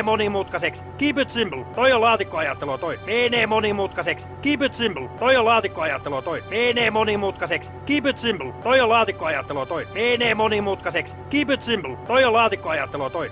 monimutkaiseksi. Keep it simple. Toi on laatikkoajattelua toi. Menee monimutkaiseksi. Keep it simple. Toi on laatikkoajattelua toi. Menee monimutkaiseksi. Keep it simple. Toi on laatikkoajattelua toi. Menee monimutkaiseksi. Keep it simple. Toi on laatikkoajattelua toi.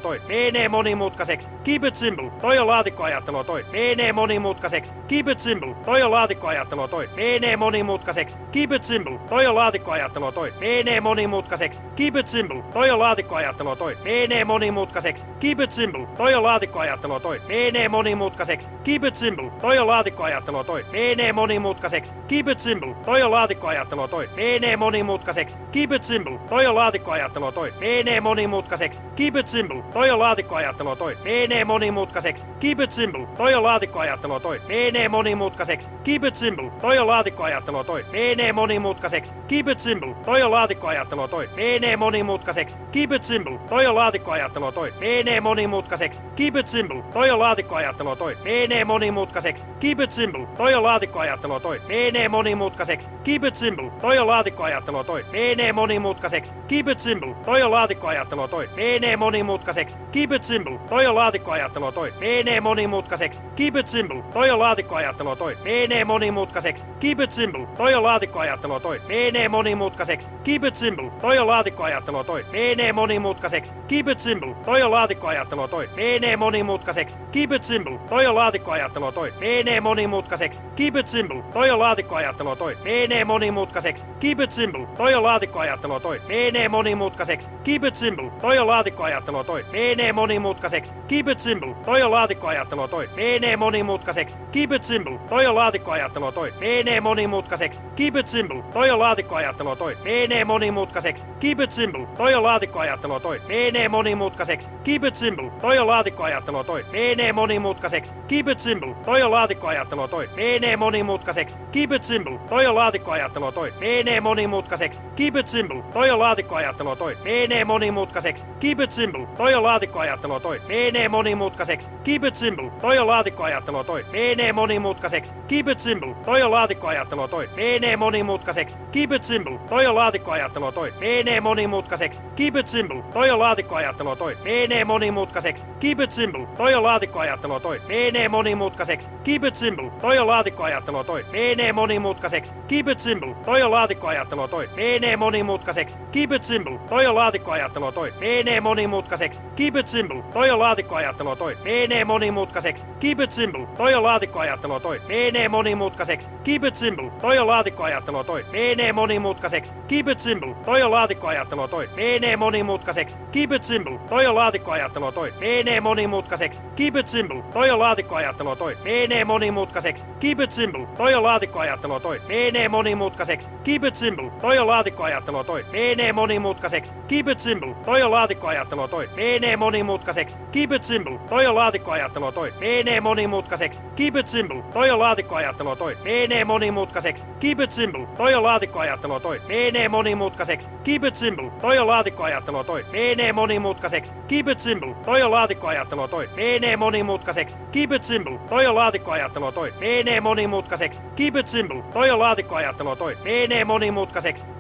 Menee monimutkaiseksi. Keep it simple. Toi on laatikkoajattelua toi. Menee monimutkaiseksi. Keep it simple. Toi on laatikkoajattelua toi. Menee monimutkaiseksi. Keep it simple. Toi on laatikkoajattelua toi. Menee monimutkaiseksi. Keep it simple. Toi on laatikkoajattelua toi. Menee monimutkaiseksi. Keep it simple. Toi on laatikkoajattelua toi. Menee monimutkaiseksi. Keep it simple. Toi on laatikkoajattelua toi. Menee menee monimutkaiseksi, keep it simple, toi on laatikkoajattelua toi, menee monimutkaiseksi, keep it simple, toi on laatikkoajattelua toi, menee monimutkaiseksi, keep it simple, toi on laatikkoajattelua toi, menee monimutkaiseksi, keep it simple, toi on laatikkoajattelua toi, menee monimutkaiseksi, keep it simple, toi on laatikkoajattelua toi, menee monimutkaiseksi, keep it simple, toi on laatikkoajattelua toi, menee monimutkaiseksi, keep it simple, toi on laatikkoajattelua toi, menee monimutkaiseksi, keep it simple, toi on laatikkoajattelua toi, menee monimutkaiseksi, keep it simple, toi on laatikkoajattelua toi, menee monimutkaiseksi, keep it simple, toi on laatikkoajattelua toi, menee monimutkaiseksi, keep it simple, toi on laatikkoajattelua toi, menee monimutkaiseksi, keep it simple, toi on laatikkoajattelua toi, menee monimutkaiseksi, keep it simple, toi on laatikkoajattelua toi, menee monimutkaiseksi, keep it simple, toi on laatikkoajattelua toi, menee monimutkaiseksi, keep it simple, toi on laatikkoajattelua toi, menee monimutkaiseksi, keep it simple, toi on laatikkoajattelua toi, menee monimutkaiseksi, keep it simple, toi on laatikkoajattelua toi, menee monimutkaiseksi, keep it simple, toi on laatikkoajattelua toi, menee monimutkaiseksi, keep it simple, toi on laatikkoajattelua toi, menee monimutkaiseksi, keep it simple, toi on laatikkoajattelua toi, menee monimutkaiseksi, keep it simple, toi on laatikkoajattelua toi, menee monimutkaiseksi, keep it simple, toi on laatikkoajattelua toi, menee monimutkaiseksi, keep it simple, toi on laatikkoajattelua toi, menee monimutkaiseksi, keep it simple, toi on laatikkoajattelua toi, menee monimutkaiseksi, keep it simple, toi on laatikkoajattelua toi, menee monimutkaiseksi, keep it simple, toi on laatikkoajattelua toi, menee monimutkaiseksi, keep it simple, toi on laatikkoajattelua toi, menee monimutkaiseksi, keep it simple, toi on laatikkoajattelua toi, menee monimutkaiseksi, keep it simple, toi on laatikkoajattelua toi, menee monimutkaiseksi, keep it simple, toi on laatikkoajattelua toi, menee monimutkaiseksi, keep it simple, toi on laatikkoajattelua toi, menee monimutkaiseksi, keep it simple, toi on laatikkoajattelua toi, menee monimutkaiseksi, keep it simple, toi on laatikkoajattelua toi, menee monimutkaiseksi, keep it simple, toi on laatikkoajattelua toi, menee monimutkaiseksi, keep it simple, toi on laatikkoajattelua toi, menee monimutkaiseksi, keep it simple, toi on laatikkoajattelua toi, menee monimutkaiseksi, keep it simple, toi on laatikkoajattelua toi, menee monimutkaiseksi, keep it simple, toi on laatikkoajattelua toi, menee monimutkaiseksi, keep it simple, toi on laatikkoajattelua toi, menee monimutkaiseksi, keep it simple, toi on laatikkoajattelua toi, menee monimutkaiseksi, keep it simple, toi on laatikkoajattelua toi, menee monimutkaiseksi, keep it simple, toi on laatikkoajattelua toi, menee monimutkaiseksi, keep it simple, toi on laatikkoajattelua toi, menee monimutkaiseksi, keep it simple, toi on laatikkoajattelua toi, menee monimutkaiseksi, keep it simple, toi on laatikkoajattelua toi, menee monimutkaiseksi, keep it simple, toi on laatikkoajattelua toi, menee monimutkaiseksi, keep it simple, toi on laatikkoajattelua toi, menee monimutkaiseksi, keep it simple, toi on laatikkoajattelua toi, menee monimutkaiseksi, keep it simple, toi on laatikkoajattelua toi, menee monimutkaiseksi, keep it simple, toi on laatikkoajattelua toi, menee monimutkaiseksi, keep it simple, toi on laatikkoajattelua toi, menee monimutkaiseksi, keep it simple, toi on laatikkoajattelua toi, menee monimutkaiseksi, keep it simple, toi on laatikkoajattelua toi, menee monimutkaiseksi, keep it simple, toi on laatikkoajattelua toi, menee monimutkaiseksi, keep it simple, toi on laatikkoajattelua toi, menee monimutkaiseksi, keep it simple, toi on laatikkoajattelua toi, menee monimutkaiseksi,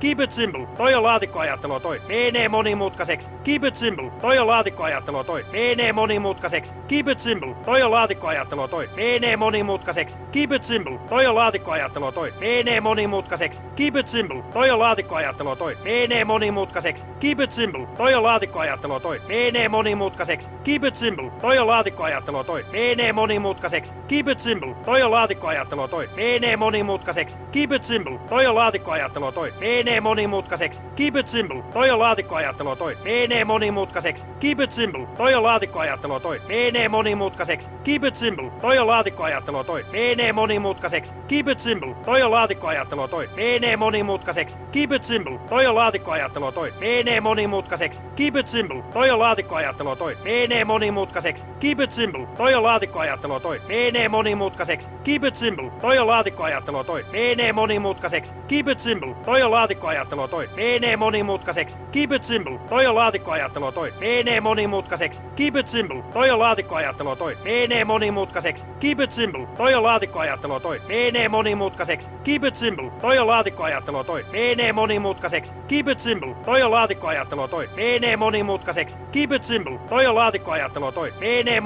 keep it simple, toi on laatikkoajattelua toi, menee monimutkaiseksi, keep it simple, toi on laatikkoajattelua toi, menee monimutkaiseksi, keep it simple, toi on laatikkoajattelua toi, menee monimutkaiseksi, keep it simple, toi on laatikkoajattelua toi, menee monimutkaiseksi, keep it simple, toi on laatikkoajattelua toi, menee monimutkaiseksi, keep it simple, toi on laatikkoajattelua toi, menee monimutkaiseksi, keep it simple, toi on laatikkoajattelua toi, menee monimutkaiseksi, keep it simple, toi on laatikkoajattelua toi, menee monimutkaiseksi, keep it simple, toi on laatikkoajattelua toi, menee monimutkaiseksi, keep it simple, toi on laatikkoajattelua toi, menee monimutkaiseksi, keep it simple, toi on laatikkoajattelua toi, menee monimutkaiseksi, keep it simple, toi on laatikkoajattelua toi, menee monimutkaiseksi, keep it simple, toi on laatikkoajattelua toi, menee monimutkaiseksi, keep it simple, toi on laatikkoajattelua toi, menee monimutkaiseksi, keep it simple, toi on laatikkoajattelua toi, menee monimutkaiseksi, keep it simple, toi on laatikkoajattelua toi, menee monimutkaiseksi, keep it simple, toi on laatikkoajattelua toi, menee monimutkaiseksi, keep it simple, toi on laatikkoajattelua toi, menee monimutkaiseksi, keep it simple, toi on laatikkoajattelua toi, menee monimutkaiseksi, keep it simple, toi on laatikkoajattelua toi, menee monimutkaiseksi, keep it simple, toi on laatikkoajattelua toi, menee monimutkaiseksi, keep it simple, toi on laatikkoajattelua toi, menee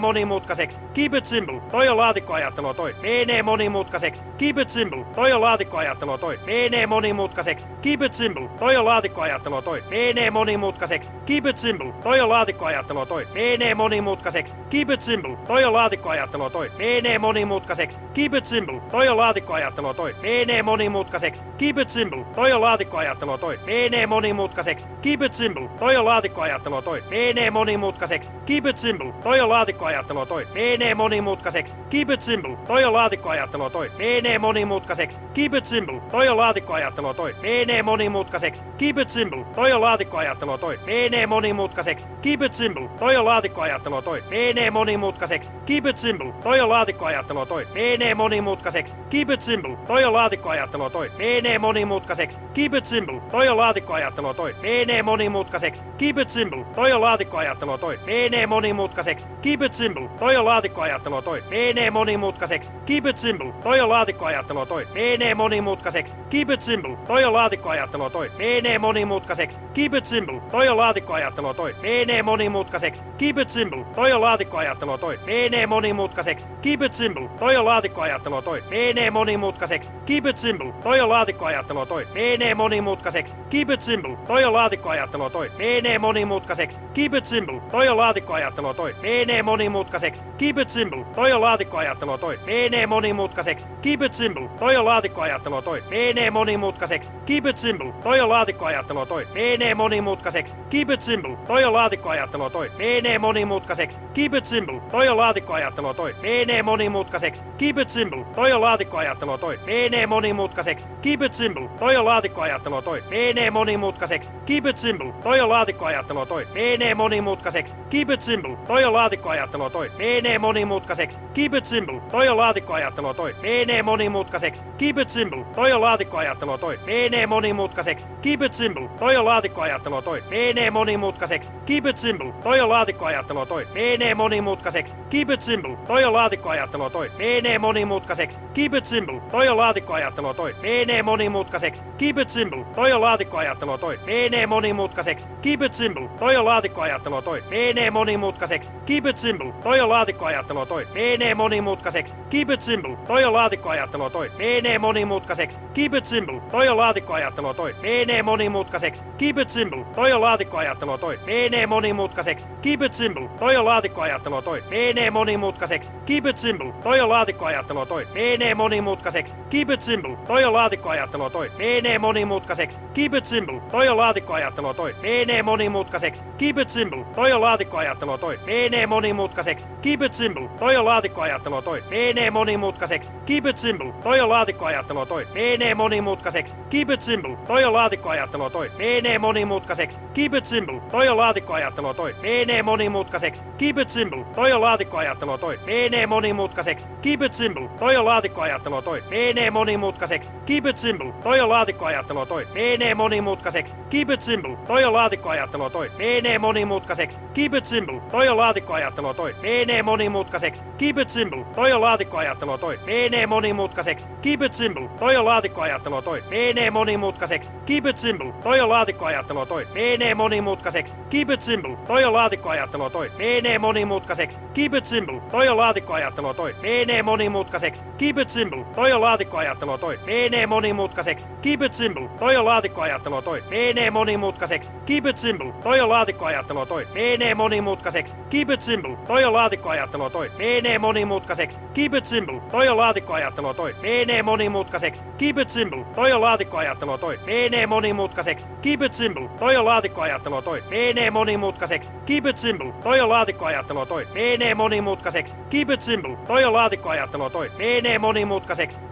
monimutkaiseksi, keep it simple, toi on laatikkoajattelua toi, menee monimutkaiseksi, keep it simple, toi on laatikkoajattelua toi, menee monimutkaiseksi, keep it simple, toi on laatikkoajattelua toi, menee monimutkaiseksi, keep it simple, toi on laatikkoajattelua toi, menee monimutkaiseksi, keep it simple, toi on laatikkoajattelua toi, menee monimutkaiseksi, keep it simple, toi on laatikkoajattelua toi, menee monimutkaiseksi, keep it simple, toi on laatikkoajattelua toi, menee monimutkaiseksi, keep it simple, toi on laatikkoajattelua toi, menee monimutkaiseksi, keep it simple, toi on laatikkoajattelua toi, toi. Menee monimutkaiseksi. Keep it simple. Toi on laatikkoajattelua toi. Menee monimutkaiseksi. Keep it simple. Toi on laatikkoajattelua toi. Menee monimutkaiseksi. Keep it simple. Toi on laatikkoajattelua toi. Menee monimutkaiseksi. Keep it simple. Toi on laatikkoajattelua toi. Menee monimutkaiseksi. Keep it simple. Toi on laatikkoajattelua toi. Menee monimutkaiseksi. Keep it simple. Toi on laatikkoajattelua toi. Menee monimutkaiseksi. Keep it simple. Toi on laatikkoajattelua toi. Menee monimutkaiseksi. Keep it simple. Toi on laatikkoajattelua toi. Menee monimutkaiseksi. Keep it simple. Toi on laatikkoajattelua toi. Menee monimutkaiseksi. Keep it simple. Toi on laatikkoajattelua toi. Menee monimutkaiseksi. Keep it simple. Toi on laatikkoajattelua toi. Menee monimutkaiseksi. Keep it simple. Toi on laatikkoajattelua toi. Menee monimutkaiseksi. Keep it simple. Toi on laatikkoajattelua toi. Menee monimutkaiseksi. Keep it simple. Toi on laatikkoajattelua toi. Menee monimutkaiseksi. Keep it simple. Toi on laatikkoajattelua toi. Menee monimutkaiseksi. Keep it simple. Toi on laatikkoajattelua toi. Menee monimutkaiseksi. Keep it simple. Toi on laatikkoajattelua toi. Menee monimutkaiseksi. Keep it simple. Toi on laatikkoajattelua toi. Menee monimutkaiseksi. Keep it simple. Toi on laatikkoajattelua toi. Menee monimutkaiseksi. Keep it simple. Toi on laatikkoajattelua toi. Menee monimutkaiseksi. Keep it simple. Toi on laatikkoajattelua toi. Menee monimutkaiseksi. Keep it simple. Toi on laatikkoajattelua toi. Menee monimutkaiseksi. Keep it simple. Toi on laatikkoajattelua toi. Menee monimutkaiseksi. Keep it simple. Toi on laatikkoajattelua toi. Menee monimutkaiseksi. Keep it simple. Toi on laatikkoajattelua toi. Menee monimutkaiseksi. Keep it simple. Toi on laatikkoajattelua toi. Menee monimutkaiseksi. Keep it simple. Toi on laatikkoajattelua toi. Menee monimutkaiseksi. Keep it simple. Toi on laatikkoajattelua toi. Menee monimutkaiseksi. Keep it simple. Toi on laatikkoajattelua toi. Menee monimutkaiseksi. Keep it simple. Toi on laatikkoajattelua toi. Menee monimutkaiseksi. Keep it simple. Toi on laatikkoajattelua toi. Menee monimutkaiseksi. Keep it simple. Toi on laatikkoajattelua toi. Menee monimutkaiseksi. Keep it simple. Toi on laatikkoajattelua toi. Menee monimutkaiseksi. Keep it simple. Toi on laatikkoajattelua toi. Menee monimutkaiseksi. Keep it simple. Toi on laatikkoajattelua toi. Menee monimutkaiseksi. Keep it simple. Toi on laatikkoajattelua toi. Menee monimutkaiseksi. Keep it simple. Toi on laatikkoajattelua toi. Menee monimutkaiseksi. Keep it simple. Toi on laatikkoajattelua toi. Menee monimutkaiseksi. Keep it simple. Toi on laatikkoajattelua toi. Menee monimutkaiseksi. Keep it simple. Toi on laatikkoajattelua toi. Menee monimutkaiseksi. Keep it simple. Toi on laatikkoajattelua toi. Menee monimutkaiseksi. Keep it simple. Toi on laatikkoajattelua toi. Menee monimutkaiseksi. Keep it simple. Toi on laatikkoajattelua toi. Menee monimutkaiseksi. Keep it simple. Toi on laatikkoajattelua toi. Menee monimutkaiseksi. Keep it simple. Toi on laatikkoajattelua toi. Menee monimutkaiseksi. Keep it simple. Toi on laatikkoajattelua toi. Menee monimutkaiseksi. Keep it simple. Toi on laatikkoajattelua toi. Menee monimutkaiseksi. Keep it simple. Toi on laatikkoajattelua toi. Menee monimutkaiseksi. Keep it simple. Toi on laatikkoajattelua toi. Menee monimutkaiseksi. Keep it simple. Toi on laatikkoajattelua toi. Menee monimutkaiseksi. Keep it simple. Toi on laatikkoajattelua toi. Menee monimutkaiseksi. Keep it simple. Toi on laatikkoajattelua toi. Menee monimutkaiseksi. Keep it simple. Toi on laatikkoajattelua toi. Menee monimutkaiseksi. Keep it simple. Toi on laatikkoajattelua toi. Menee monimutkaiseksi. Keep it simple. Toi on laatikkoajattelua toi. Menee monimutkaiseksi. Keep it simple. Toi on laatikkoajattelua toi. Menee monimutkaiseksi. Keep it simple. Toi on laatikkoajattelua toi. Menee monimutkaiseksi. Keep it simple. Toi on laatikkoajattelua toi. Menee monimutkaiseksi. Keep it simple. Toi on laatikkoajattelua toi. Menee monimutkaiseksi. Keep it simple. Toi on laatikkoajattelua toi. Menee monimutkaiseksi. Keep it simple. Toi on laatikkoajattelua toi. Menee monimutkaiseksi. Keep it simple. Toi on laatikkoajattelua toi. Menee monimutkaiseksi. Keep it simple. Toi on laatikkoajattelua toi. Menee monimutkaiseksi. Keep it simple. Toi on laatikkoajattelua toi. Menee monimutkaiseksi. Keep it simple. Toi on laatikkoajattelua toi. Menee monimutkaiseksi. Keep it simple. Toi on laatikkoajattelua toi. Menee monimutkaiseksi. Keep it simple. Toi on laatikkoajattelua toi. Menee monimutkaiseksi. Keep it simple. Toi on laatikkoajattelua toi. Menee monimutkaiseksi. Keep it simple. Toi on laatikkoajattelua toi. Menee monimutkaiseksi.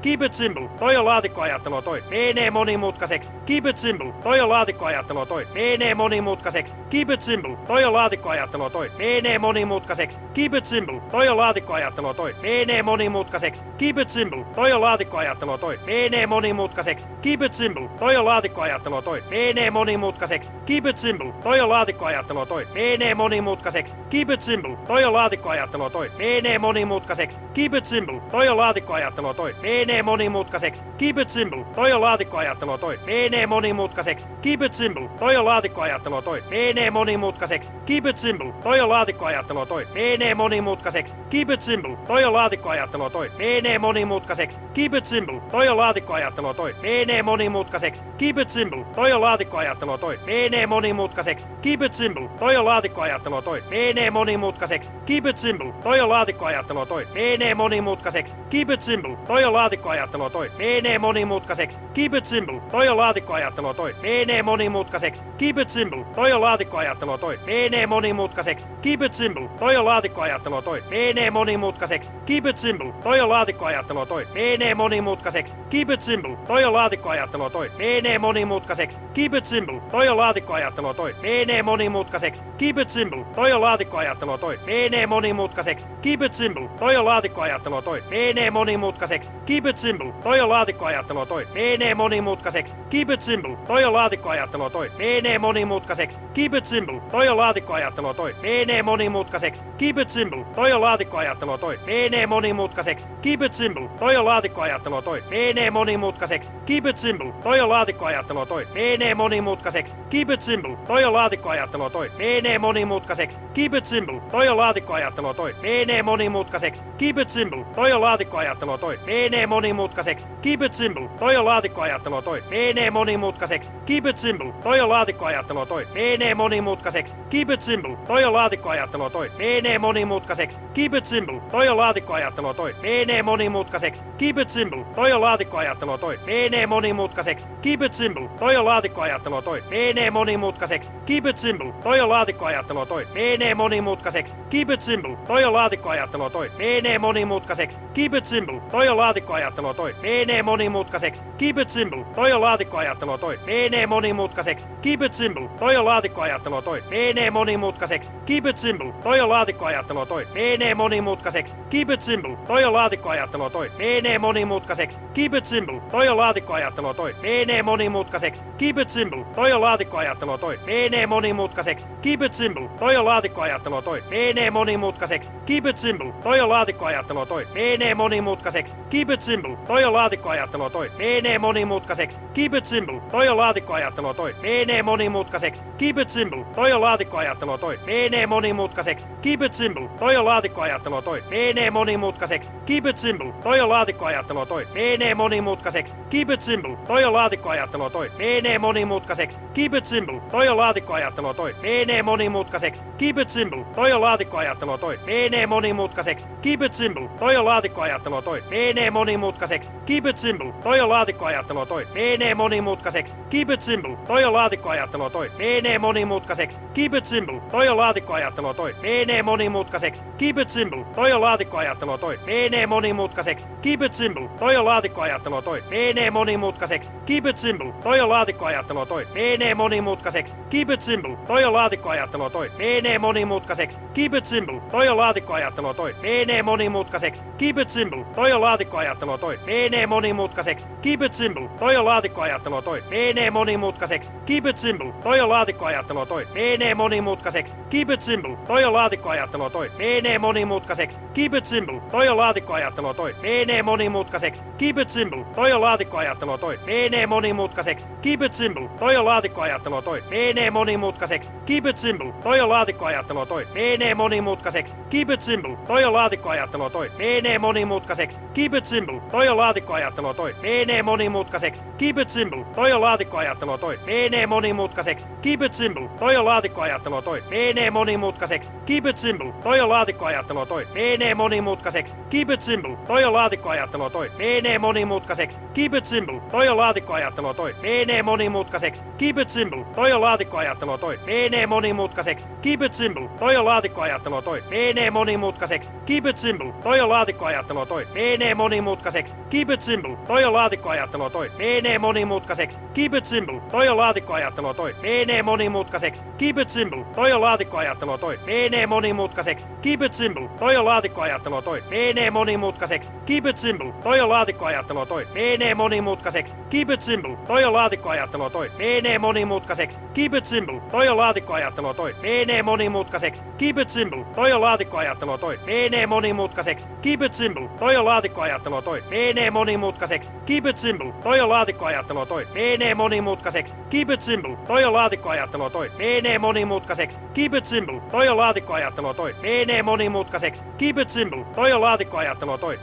Keep it simple. Toi on laatikkoajattelua toi. Menee monimutkaiseksi. Keep it simple. Toi on laatikkoajattelua toi. Menee monimutkaiseksi. Keep it simple. Toi on laatikkoajattelua toi. Menee monimutkaiseksi. Keep it simple. Toi on laatikkoajattelua toi. Menee monimutkaiseksi. Keep it simple. Toi on laatikkoajattelua toi. Menee monimutkaiseksi. Keep it simple. Toi on laatikkoajattelua toi. Menee monimutkaiseksi. Keep it simple. Toi on laatikkoajattelua toi. Menee monimutkaiseksi. Keep it simple. Toi on laatikkoajattelua toi. Menee monimutkaiseksi. Keep it simple. Toi on laatikkoajattelua toi. Menee monimutkaiseksi. Keep it simple. Toi on laatikkoajattelua toi. Menee monimutkaiseksi. Keep it simple. Toi on laatikkoajattelua toi. Menee monimutkaiseksi. Keep it simple. Toi on laatikkoajattelua toi. Menee monimutkaiseksi. Keep it simple. Toi on laatikkoajattelua toi. Menee monimutkaiseksi. Keep it simple. Toi on laatikkoajattelua toi. Menee monimutkaiseksi. Keep it simple. Toi on laatikkoajattelua toi. Menee monimutkaiseksi. Keep it simple. Toi on laatikkoajattelua toi. Menee monimutkaiseksi. Keep it simple. Toi on laatikkoajattelua toi. Menee monimutkaiseksi. Keep it simple. Toi on laatikkoajattelua laatikkoajattelua toi. Menee monimutkaiseksi. Keep it simple. Toi on laatikkoajattelua toi. Menee monimutkaiseksi. Keep it simple. Toi on laatikkoajattelua toi. Menee monimutkaiseksi. Keep it simple. Toi on laatikkoajattelua toi. Menee monimutkaiseksi. Keep it simple. Toi on laatikkoajattelua toi. Menee monimutkaiseksi. Keep it simple. Toi on laatikkoajattelua toi. Menee monimutkaiseksi. Keep it simple. Toi on laatikkoajattelua toi. Menee monimutkaiseksi. Keep it simple. Toi on laatikkoajattelua toi. Menee monimutkaiseksi. Keep it simple. Toi on laatikkoajattelua toi. Menee monimutkaiseksi. Keep it simple. Toi on laatikkoajattelua toi. Menee monimutkaiseksi. Keep it simple. Toi on laatikkoajattelua toi. Menee monimutkaiseksi. Keep it simple. Toi on laatikkoajattelua toi. Menee monimutkaiseksi. Keep it simple. Toi on laatikkoajattelua toi. Menee monimutkaiseksi. Keep it simple. Toi on laatikkoajattelua toi. Menee monimutkaiseksi. Keep it simple. Toi on laatikkoajattelua toi. Menee monimutkaiseksi. Keep it simple. Toi on laatikkoajattelua toi. Menee monimutkaiseksi. Keep it simple. Toi on laatikkoajattelua toi. Menee monimutkaiseksi. Keep it simple. Toi on laatikkoajattelua toi. Menee monimutkaiseksi. Keep it simple. Toi on laatikkoajattelua toi. Menee monimutkaiseksi. Keep it simple. Toi on laatikkoajattelua toi. Menee monimutkaiseksi. Keep it simple. Toi on laatikkoajattelua toi. Menee monimutkaiseksi. Keep it simple. Toi on laatikkoajattelua toi. Menee monimutkaiseksi. Keep it simple. Toi on laatikkoajattelua toi. Menee monimutkaiseksi. Keep it simple. Toi on laatikkoajattelua toi. Menee monimutkaiseksi. Keep it simple. Toi on laatikkoajattelua toi. Menee monimutkaiseksi. Keep it simple. Toi on laatikkoajattelua toi. Menee monimutkaiseksi. Keep it simple. Toi on laatikkoajattelua toi. Menee monimutkaiseksi. Keep it simple. Toi on laatikkoajattelua toi. Menee monimutkaiseksi. Keep it simple. Toi on laatikkoajattelua toi. Menee monimutkaiseksi. Keep it simple. Toi on laatikkoajattelua toi. Menee monimutkaiseksi. Keep it simple. Toi on laatikkoajattelua toi. Menee monimutkaiseksi. Keep it simple. Toi on laatikkoajattelua toi. Menee monimutkaiseksi. Keep it simple. Toi on laatikkoajattelua toi. Menee monimutkaiseksi. Keep it simple. Toi on laatikkoajattelua toi. Menee monimutkaiseksi. Keep it simple. Toi on laatikkoajattelua toi. Menee monimutkaiseksi. Keep it simple. Toi on laatikkoajattelua toi. Menee monimutkaiseksi. Keep it simple. Toi on laatikkoajattelua toi. Menee monimutkaiseksi. Keep it simple. Toi on laatikkoajattelua toi. Menee monimutkaiseksi. Keep it simple. Toi on laatikkoajattelua toi. Menee monimutkaiseksi. Keep it simple. Toi on laatikkoajattelua toi. Menee monimutkaiseksi. Keep it simple. Toi on laatikkoajattelua toi. Menee monimutkaiseksi. Keep it simple. Toi on laatikkoajattelua toi. Menee monimutkaiseksi. Keep it simple. Toi on laatikkoajattelua toi. Menee monimutkaiseksi. Keep it simple. Toi on laatikkoajattelua toi. Menee monimutkaiseksi. Keep it simple. Toi on laatikkoajattelua toi. Menee monimutkaiseksi. Keep it simple. Toi on laatikkoajattelua toi. Menee monimutkaiseksi. Keep it simple. Toi on laatikkoajattelua toi. Menee monimutkaiseksi. Keep it simple. Toi on laatikkoajattelua toi. Menee monimutkaiseksi. Keep it simple. Toi on laatikkoajattelua toi. Menee monimutkaiseksi. Keep it simple. Toi on laatikkoajattelua toi. Menee monimutkaiseksi. Keep it simple. Toi on laatikkoajattelua toi. Menee monimutkaiseksi. Keep it simple. Toi on laatikkoajattelua toi. Menee monimutkaiseksi. Keep it simple. Toi on laatikkoajattelua toi. Menee monimutkaiseksi. Keep it simple. Toi on laatikkoajattelua toi. Menee monimutkaiseksi. Keep it simple. Toi on laatikkoajattelua toi. Menee monimutkaiseksi. Keep it simple. Toi on laatikkoajattelua toi. Menee monimutkaiseksi. Keep it simple. Toi on laatikkoajattelua toi. Menee monimutkaiseksi. Keep it simple. Toi on laatikkoajattelua toi. Menee monimutkaiseksi. Keep it simple. Toi on laatikkoajattelua toi. Menee monimutkaiseksi. Keep it simple. Toi on laatikkoajattelua toi. Menee monimutkaiseksi. Keep it simple. Toi on laatikkoajattelua toi. Menee monimutkaiseksi. Keep it simple. Toi on laatikkoajattelua toi. Menee monimutkaiseksi. Keep it simple. Toi on laatikkoajattelua toi. Menee monimutkaiseksi. Keep it simple. Toi on laatikkoajattelua toi. Menee monimutkaiseksi. Keep it simple. Toi on laatikkoajattelua toi. Menee monimutkaiseksi. Keep it simple. Toi on laatikkoajattelua toi. Menee monimutkaiseksi. Keep it simple. Toi on laatikkoajattelua toi. Menee monimutkaiseksi. Keep it simple. Toi on laatikkoajattelua toi. Menee monimutkaiseksi. Keep it simple. Toi on laatikkoajattelua toi. Menee monimutkaiseksi. Keep it simple. Toi on laatikkoajattelua toi. Menee monimutkaiseksi. Keep it simple. Toi on laatikkoajattelua toi. Menee monimutkaiseksi. Keep it simple. Toi on laatikkoajattelua toi. Menee monimutkaiseksi. Keep it simple. Toi on laatikkoajattelua toi. Menee monimutkaiseksi. Keep it simple. Toi on laatikkoajattelua toi. Menee monimutkaiseksi. Keep it simple. Toi on laatikkoajattelua toi. Menee monimutkaiseksi. Keep it simple. Toi on laatikkoajattelua toi. Menee monimutkaiseksi. Keep it simple. Toi on laatikkoajattelua toi. Menee monimutkaiseksi. Keep it simple. Toi on laatikkoajattelua toi. Menee monimutkaiseksi. Keep it simple. Toi on laatikkoajattelua toi. Menee monimutkaiseksi. Keep it simple. Toi on laatikkoajattelua toi. Menee monimutkaiseksi. Keep it simple. Toi on laatikkoajattelua toi.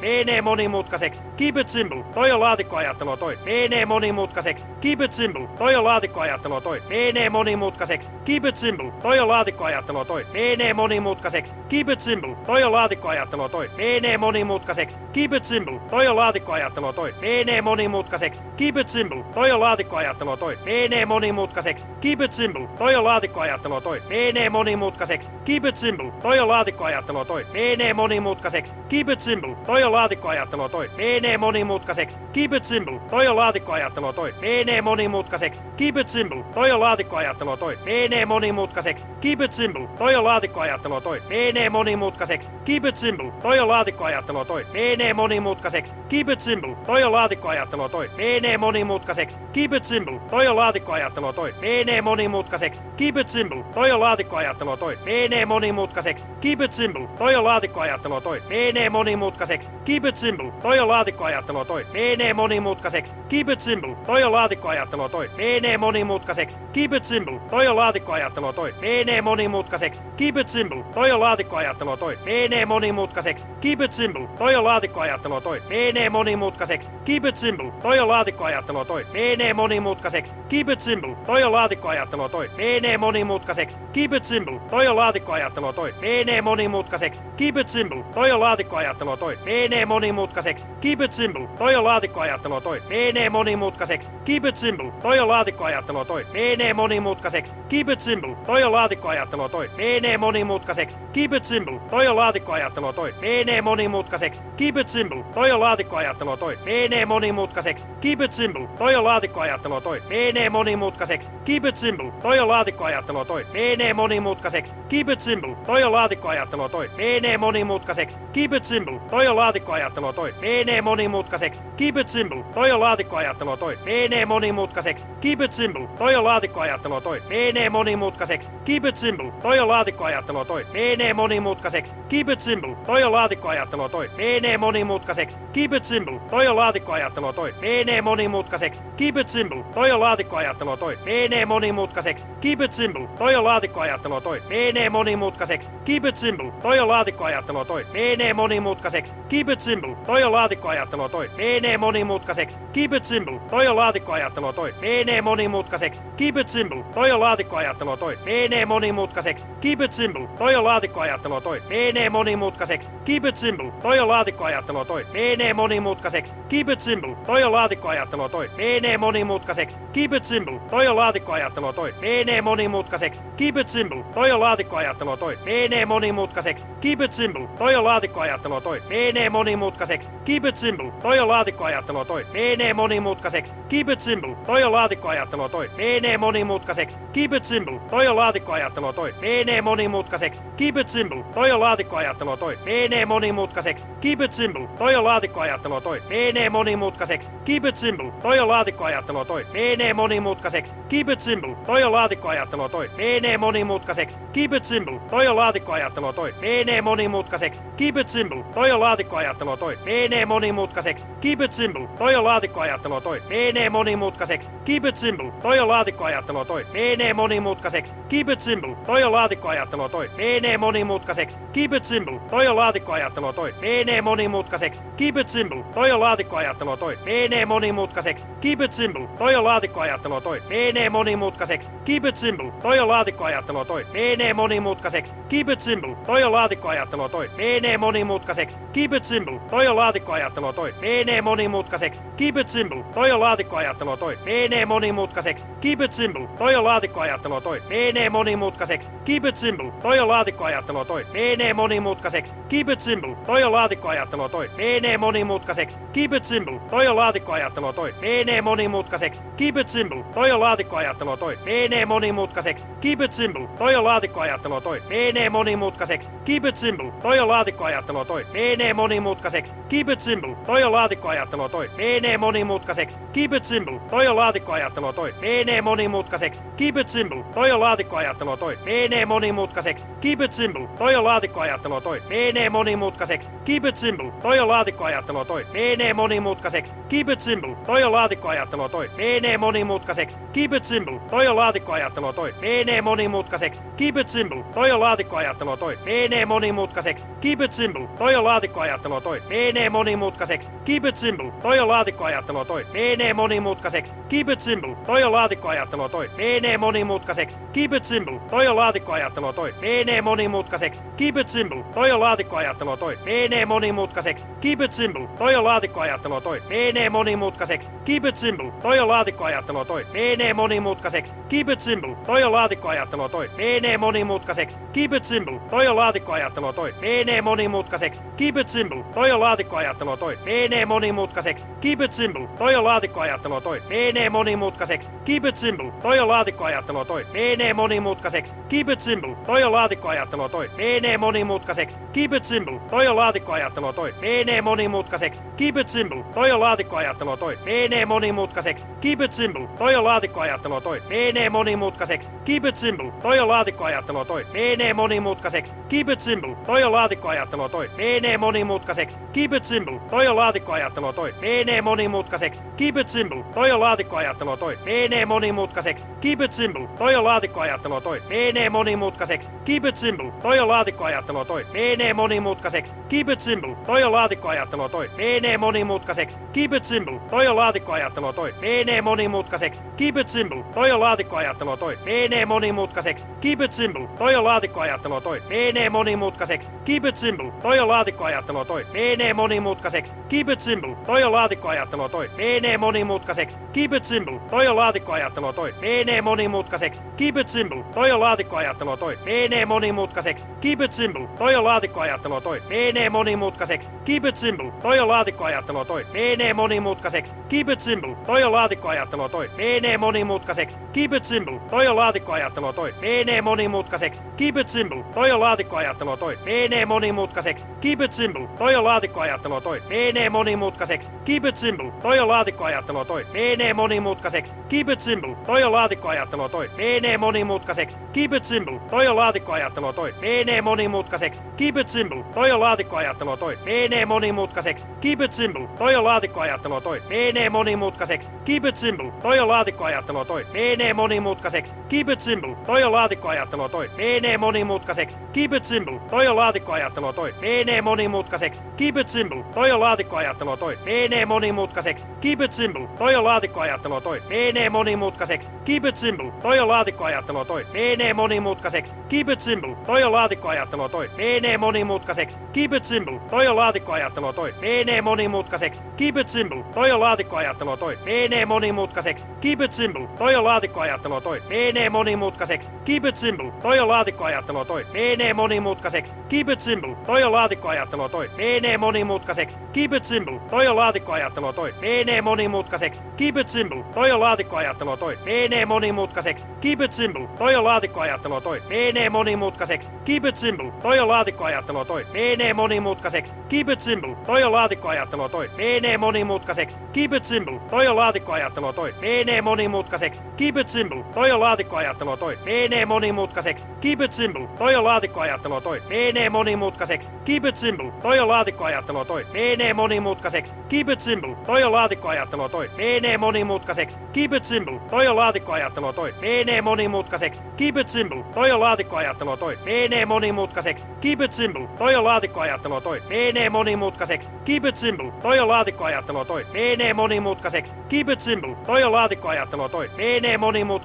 Menee monimutkaiseksi. Keep it simple. Toi on laatikkoajattelua toi. Menee monimutkaiseksi. Keep it simple. Toi on laatikkoajattelua toi. Menee monimutkaiseksi. Keep it simple. Toi on laatikkoajattelua toi. Menee monimutkaiseksi. Keep it simple. Toi on laatikkoajattelua toi. Menee monimutkaiseksi. Keep it simple. Toi on laatikkoajattelua toi. Menee monimutkaiseksi. Keep it simple. Toi on laatikkoajattelua toi. Menee monimutkaiseksi. Keep it simple. Toi on laatikkoajattelua toi. Menee monimutkaiseksi. Keep it simple. Toi on laatikkoajattelua toi. Menee monimutkaiseksi. Keep it simple. Toi on laatikkoajattelua toi. Menee monimutkaiseksi. Keep it simple. Toi on laatikkoajattelua toi. Menee monimutkaiseksi. Keep it simple. Toi on laatikkoajattelua toi. Menee monimutkaiseksi. Keep it simple. Toi on laatikkoajattelua toi. Menee monimutkaiseksi. Keep it simple. Toi on laatikkoajattelua toi. Menee monimutkaiseksi. Keep it simple. Toi on laatikkoajattelua toi. Menee monimutkaiseksi. Keep it simple. Toi on laatikkoajattelua toi. Menee monimutkaiseksi. Keep it simple. Toi on laatikkoajattelua toi. Menee monimutkaiseksi. Keep it simple. Toi on laatikkoajattelua toi. Menee monimutkaiseksi. Keep it simple. Toi on laatikkoajattelua toi. Menee monimutkaiseksi. Keep it simple. Toi on laatikkoajattelua toi. Menee monimutkaiseksi. Keep it simple. Toi on laatikkoajattelua toi. Menee monimutkaiseksi. Keep it simple. Toi on laatikkoajattelua toi. Menee monimutkaiseksi. Keep it simple. Toi on laatikkoajattelua toi. Menee monimutkaiseksi. Keep it simple. Toi on laatikkoajattelua toi. Menee monimutkaiseksi. Keep it simple. Toi on laatikkoajattelua toi. Menee monimutkaiseksi. Keep it simple. Toi on laatikkoajattelua toi. Menee monimutkaiseksi. Keep it simple. Toi on laatikkoajattelua toi. Menee monimutkaiseksi. Keep it simple. Toi on laatikkoajattelua toi. Menee monimutkaiseksi. Keep it simple. Toi on laatikkoajattelua toi. Menee monimutkaiseksi. Keep it simple. Toi on laatikkoajattelua toi. Menee monimutkaiseksi. Keep it simple. Toi on laatikkoajattelua toi. Menee monimutkaiseksi. Keep it simple. Toi on laatikkoajattelua toi. Menee monimutkaiseksi. Keep it simple. Toi on laatikkoajattelua toi. Menee monimutkaiseksi. Keep it simple. Toi on laatikkoajattelua toi. Menee monimutkaiseksi. Keep it simple. Toi on laatikkoajattelua toi. Menee monimutkaiseksi. Keep it simple. Toi on laatikkoajattelua toi. Menee monimutkaiseksi. Keep it simple. Toi on laatikkoajattelua toi. Menee monimutkaiseksi. Keep it simple. Toi on laatikkoajattelua toi. Menee monimutkaiseksi. Keep it simple. Toi on laatikkoajattelua toi. Menee monimutkaiseksi. Keep it simple. Toi on laatikkoajattelua toi. Menee monimutkaiseksi. Keep it simple. Toi on laatikkoajattelua toi. Menee monimutkaiseksi. Keep it simple. Toi on laatikkoajattelua toi. Menee monimutkaiseksi. Keep it simple. Toi on laatikkoajattelua toi. Menee monimutkaiseksi. Keep it simple. Toi on laatikkoajattelua toi. Menee monimutkaiseksi. Keep it simple. Toi on laatikkoajattelua toi. Menee monimutkaiseksi. Keep it simple. Toi on laatikkoajattelua toi. Menee monimutkaiseksi. Keep it simple. Toi on laatikkoajattelua toi. Menee monimutkaiseksi. Keep it simple. Toi on laatikkoajattelua toi. Menee monimutkaiseksi. Keep it simple. Toi on laatikkoajattelua toi. Menee monimutkaiseksi. Keep it simple. Toi on laatikkoajattelua toi. Menee monimutkaiseksi. Keep it simple. Toi on laatikkoajattelua toi. Menee monimutkaiseksi. Keep it simple. Toi on laatikkoajattelua toi. Menee monimutkaiseksi. Keep it simple. Toi on laatikkoajattelua toi. Menee monimutkaiseksi. Keep it simple. Toi on laatikkoajattelua toi. Menee monimutkaiseksi. Keep it simple. Toi on laatikkoajattelua toi. Menee monimutkaiseksi. Keep it simple. Toi on laatikkoajattelua toi. Menee monimutkaiseksi. Keep it simple. Toi on laatikkoajattelua toi. Menee monimutkaiseksi. Keep it simple. Toi on laatikkoajattelua toi. Menee monimutkaiseksi. Keep it simple. Toi on laatikkoajattelua toi. Menee monimutkaiseksi. Keep it simple. Toi on laatikkoajattelua toi. Menee monimutkaiseksi. Keep it simple. Toi on laatikkoajattelua toi. Menee monimutkaiseksi. Keep it simple. Toi on laatikkoajattelua toi. Menee monimutkaiseksi. Keep it simple. Toi on laatikkoajattelua toi. Menee monimutkaiseksi. Keep it simple. Toi on laatikkoajattelua toi. Menee monimutkaiseksi. Keep it simple. Toi on laatikkoajattelua toi. Menee monimutkaiseksi. Keep it simple. Toi on laatikkoajattelua toi. Menee monimutkaiseksi. Keep it simple. Toi on laatikkoajattelua toi. Menee monimutkaiseksi. Keep it simple. Toi on laatikkoajattelua toi. Menee monimutkaiseksi. Keep it simple. Toi on laatikkoajattelua toi. Menee monimutkaiseksi. Keep it simple. Toi on laatikkoajattelua toi. Menee monimutkaiseksi. Keep it simple. Toi on laatikkoajattelua toi. Menee monimutkaiseksi. Keep it simple. Toi on laatikkoajattelua toi. Menee monimutkaiseksi. Keep it simple. Toi on laatikkoajattelua toi. Menee monimutkaiseksi. Keep it simple. Toi on laatikkoajattelua toi. Menee monimutkaiseksi. Keep it simple. Toi on laatikkoajattelua toi. Menee monimutkaiseksi. Keep it simple. Toi on laatikkoajattelua toi. Menee monimutkaiseksi. Keep it simple. Toi on laatikkoajattelua toi. Menee monimutkaiseksi. Keep it simple. Toi on laatikkoajattelua toi. Menee monimutkaiseksi. Keep it simple. Toi on laatikkoajattelua toi. Menee monimutkaiseksi. Keep it simple. Toi on laatikkoajattelua toi. Menee monimutkaiseksi. Keep it simple. Toi on laatikkoajattelua toi. Menee monimutkaiseksi. Keep it simple. Toi on laatikkoajattelua toi. Menee monimutkaiseksi. Keep it simple. Toi on laatikkoajattelua toi. Menee monimutkaiseksi. Keep it simple. Toi on laatikkoajattelua toi. Menee monimutkaiseksi. Keep it simple. Toi on laatikkoajattelua toi. Menee monimutkaiseksi. Keep it simple. Toi on laatikkoajattelua toi. Menee monimutkaiseksi. Keep it simple. Toi on laatikkoajattelua toi. Menee monimutkaiseksi. Keep it simple. Toi on laatikkoajattelua toi. Menee monimutkaiseksi. Keep it simple. Toi on laatikkoajattelua toi. Menee monimutkaiseksi. Keep it simple. Toi on laatikkoajattelua toi. Menee monimutkaiseksi. Keep it simple. Toi on laatikkoajattelua toi. Menee monimutkaiseksi. Keep it simple. Toi on laatikkoajattelua toi. Menee monimutkaiseksi. Keep it simple. Toi on laatikkoajattelua toi. Menee monimutkaiseksi. Keep it simple. Toi on laatikkoajattelua toi. Menee monimutkaiseksi. Keep it simple. toi on laatikkoajattelua toi, menee monimutkaiseksi, keep it simple, toi on laatikkoajattelua toi, menee monimutkaiseksi, keep it simple, toi on laatikkoajattelua toi, menee monimutkaiseksi, keep it simple, toi on laatikkoajattelua toi, menee monimutkaiseksi, keep it simple, toi on laatikkoajattelua toi, menee monimutkaiseksi, keep it simple, toi on laatikkoajattelua toi, menee monimutkaiseksi, keep it simple, toi on laatikkoajattelua toi, menee monimutkaiseksi, keep it simple, toi on laatikkoajattelua toi, menee monimutkaiseksi, keep it simple, toi on laatikkoajattelua toi, menee monimutkaiseksi, keep it simple, toi on laatikkoajattelua toi, menee monimutkaiseksi, keep it simple, toi on laatikkoajattelua toi, menee monimutkaiseksi, keep it simple, toi on laatikkoajattelua toi, menee monimutkaiseksi, keep it simple, toi on laatikkoajattelua toi, menee monimutkaiseksi, keep it simple, toi on laatikkoajattelua toi, menee monimutkaiseksi, keep it simple, toi on laatikkoajattelua toi, menee monimutkaiseksi, keep it simple, toi on laatikkoajattelua toi, menee monimutkaiseksi, keep it simple, toi on laatikkoajattelua toi, menee monimutkaiseksi, keep it simple, toi on laatikkoajattelua toi, menee monimutkaiseksi, keep it simple, toi on laatikkoajattelua toi, menee monimutkaiseksi, keep it simple, toi on laatikkoajattelua toi, menee monimutkaiseksi, keep it simple, toi on laatikkoajattelua toi, menee monimutkaiseksi, keep it simple, toi on laatikkoajattelua toi, menee monimutkaiseksi, keep it simple, toi on laatikkoajattelua toi, menee monimutkaiseksi, keep it simple, toi on laatikkoajattelua toi, menee monimutkaiseksi, keep it simple, toi on laatikkoajattelua toi, menee monimutkaiseksi, keep it simple, toi on laatikkoajattelua toi, menee monimutkaiseksi, keep it simple, toi on laatikkoajattelua toi, menee monimutkaiseksi, keep it simple, toi on laatikkoajattelua toi, menee monimutkaiseksi, keep it simple, toi on laatikkoajattelua toi, menee monimutkaiseksi, keep it simple, toi on laatikkoajattelua toi, menee monimutkaiseksi, keep it simple, toi on laatikkoajattelua toi, menee monimutkaiseksi, keep it simple, toi on laatikkoajattelua toi, menee monimutkaiseksi, keep it simple, toi on laatikkoajattelua toi, menee monimutkaiseksi, keep it simple, toi on laatikkoajattelua toi, menee monimutkaiseksi, keep it simple, toi on laatikkoajattelua toi, menee monimutkaiseksi, keep it simple, toi on laatikkoajattelua toi, menee monimutkaiseksi, keep it simple, toi on laatikkoajattelua toi, menee monimutkaiseksi, keep it simple, toi on laatikkoajattelua toi, menee monimutkaiseksi, keep it simple, toi on laatikkoajattelua toi, menee monimutkaiseksi, keep it simple, toi on laatikkoajattelua toi, menee monimutkaiseksi, keep it simple, toi on laatikkoajattelua toi, menee monimutkaiseksi, keep it simple, toi on laatikkoajattelua toi, menee monimutkaiseksi, keep it simple, toi on laatikkoajattelua toi, menee monimutkaiseksi, keep it simple, toi on laatikkoajattelua toi, menee monimutkaiseksi, keep it simple, toi on laatikkoajattelua toi, menee monimutkaiseksi, keep it simple, toi on laatikkoajattelua toi, menee monimutkaiseksi, keep it simple, toi on laatikkoajattelua toi, menee monimutkaiseksi, keep it simple, toi on laatikkoajattelua toi, menee monimutkaiseksi, keep it simple, toi on laatikkoajattelua toi, menee monimutkaiseksi, keep it simple, toi on laatikkoajattelua toi, menee monimutkaiseksi, keep it simple, toi on laatikkoajattelua toi, menee monimutkaiseksi, keep it simple, toi on laatikkoajattelua toi, menee monimutkaiseksi, keep it simple, toi on laatikkoajattelua toi, menee monimutkaiseksi, keep it simple, toi on laatikkoajattelua toi, menee monimutkaiseksi, keep it simple, toi on laatikkoajattelua toi, menee monimutkaiseksi, keep it simple, toi on laatikkoajattelua toi, menee monimutkaiseksi, keep it simple, toi on laatikkoajattelua toi, menee monimutkaiseksi, keep it simple, toi on laatikkoajattelua toi, menee monimutkaiseksi, keep it simple, toi on laatikkoajattelua toi, menee monimutkaiseksi, keep it simple, toi on laatikkoajattelua toi, menee monimutkaiseksi, keep it simple, toi on laatikkoajattelua toi, menee monimutkaiseksi, keep it simple, toi on laatikkoajattelua toi, menee monimutkaiseksi, keep it simple, toi on laatikkoajattelua toi, menee monimutkaiseksi, keep it simple, toi on laatikkoajattelua toi, menee monimutkaiseksi,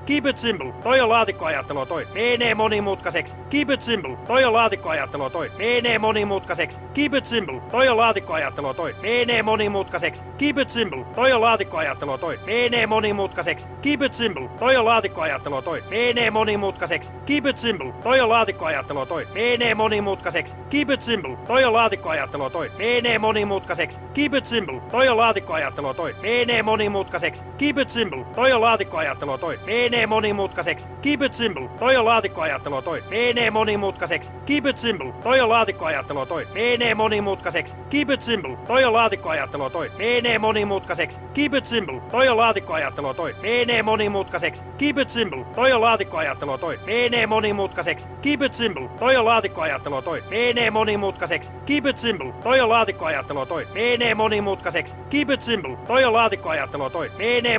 keep it simple, toi on laatikkoajattelua toi, menee monimutkaiseksi, keep it simple, toi on laatikkoajattelua toi, menee monimutkaiseksi, keep it simple, toi on laatikkoajattelua toi, menee monimutkaiseksi, keep it simple, toi on laatikkoajattelua toi, menee monimutkaiseksi, keep it simple, toi on laatikkoajattelua toi, menee monimutkaiseksi, keep it simple, toi on laatikkoajattelua toi, menee monimutkaiseksi, keep it simple, toi on laatikkoajattelua toi, menee monimutkaiseksi, keep it simple, toi on laatikkoajattelua toi, menee monimutkaiseksi, keep it simple, toi on laatikkoajattelua toi, menee monimutkaiseksi, keep it simple, toi on laatikkoajattelua toi, menee monimutkaiseksi, keep it simple, toi on laatikkoajattelua toi, menee monimutkaiseksi, keep it simple, toi on laatikkoajattelua toi, menee monimutkaiseksi, keep it simple, toi on laatikkoajattelua toi, menee monimutkaiseksi, keep it simple, toi on laatikkoajattelua toi, menee monimutkaiseksi, keep it simple, toi on laatikkoajattelua toi, menee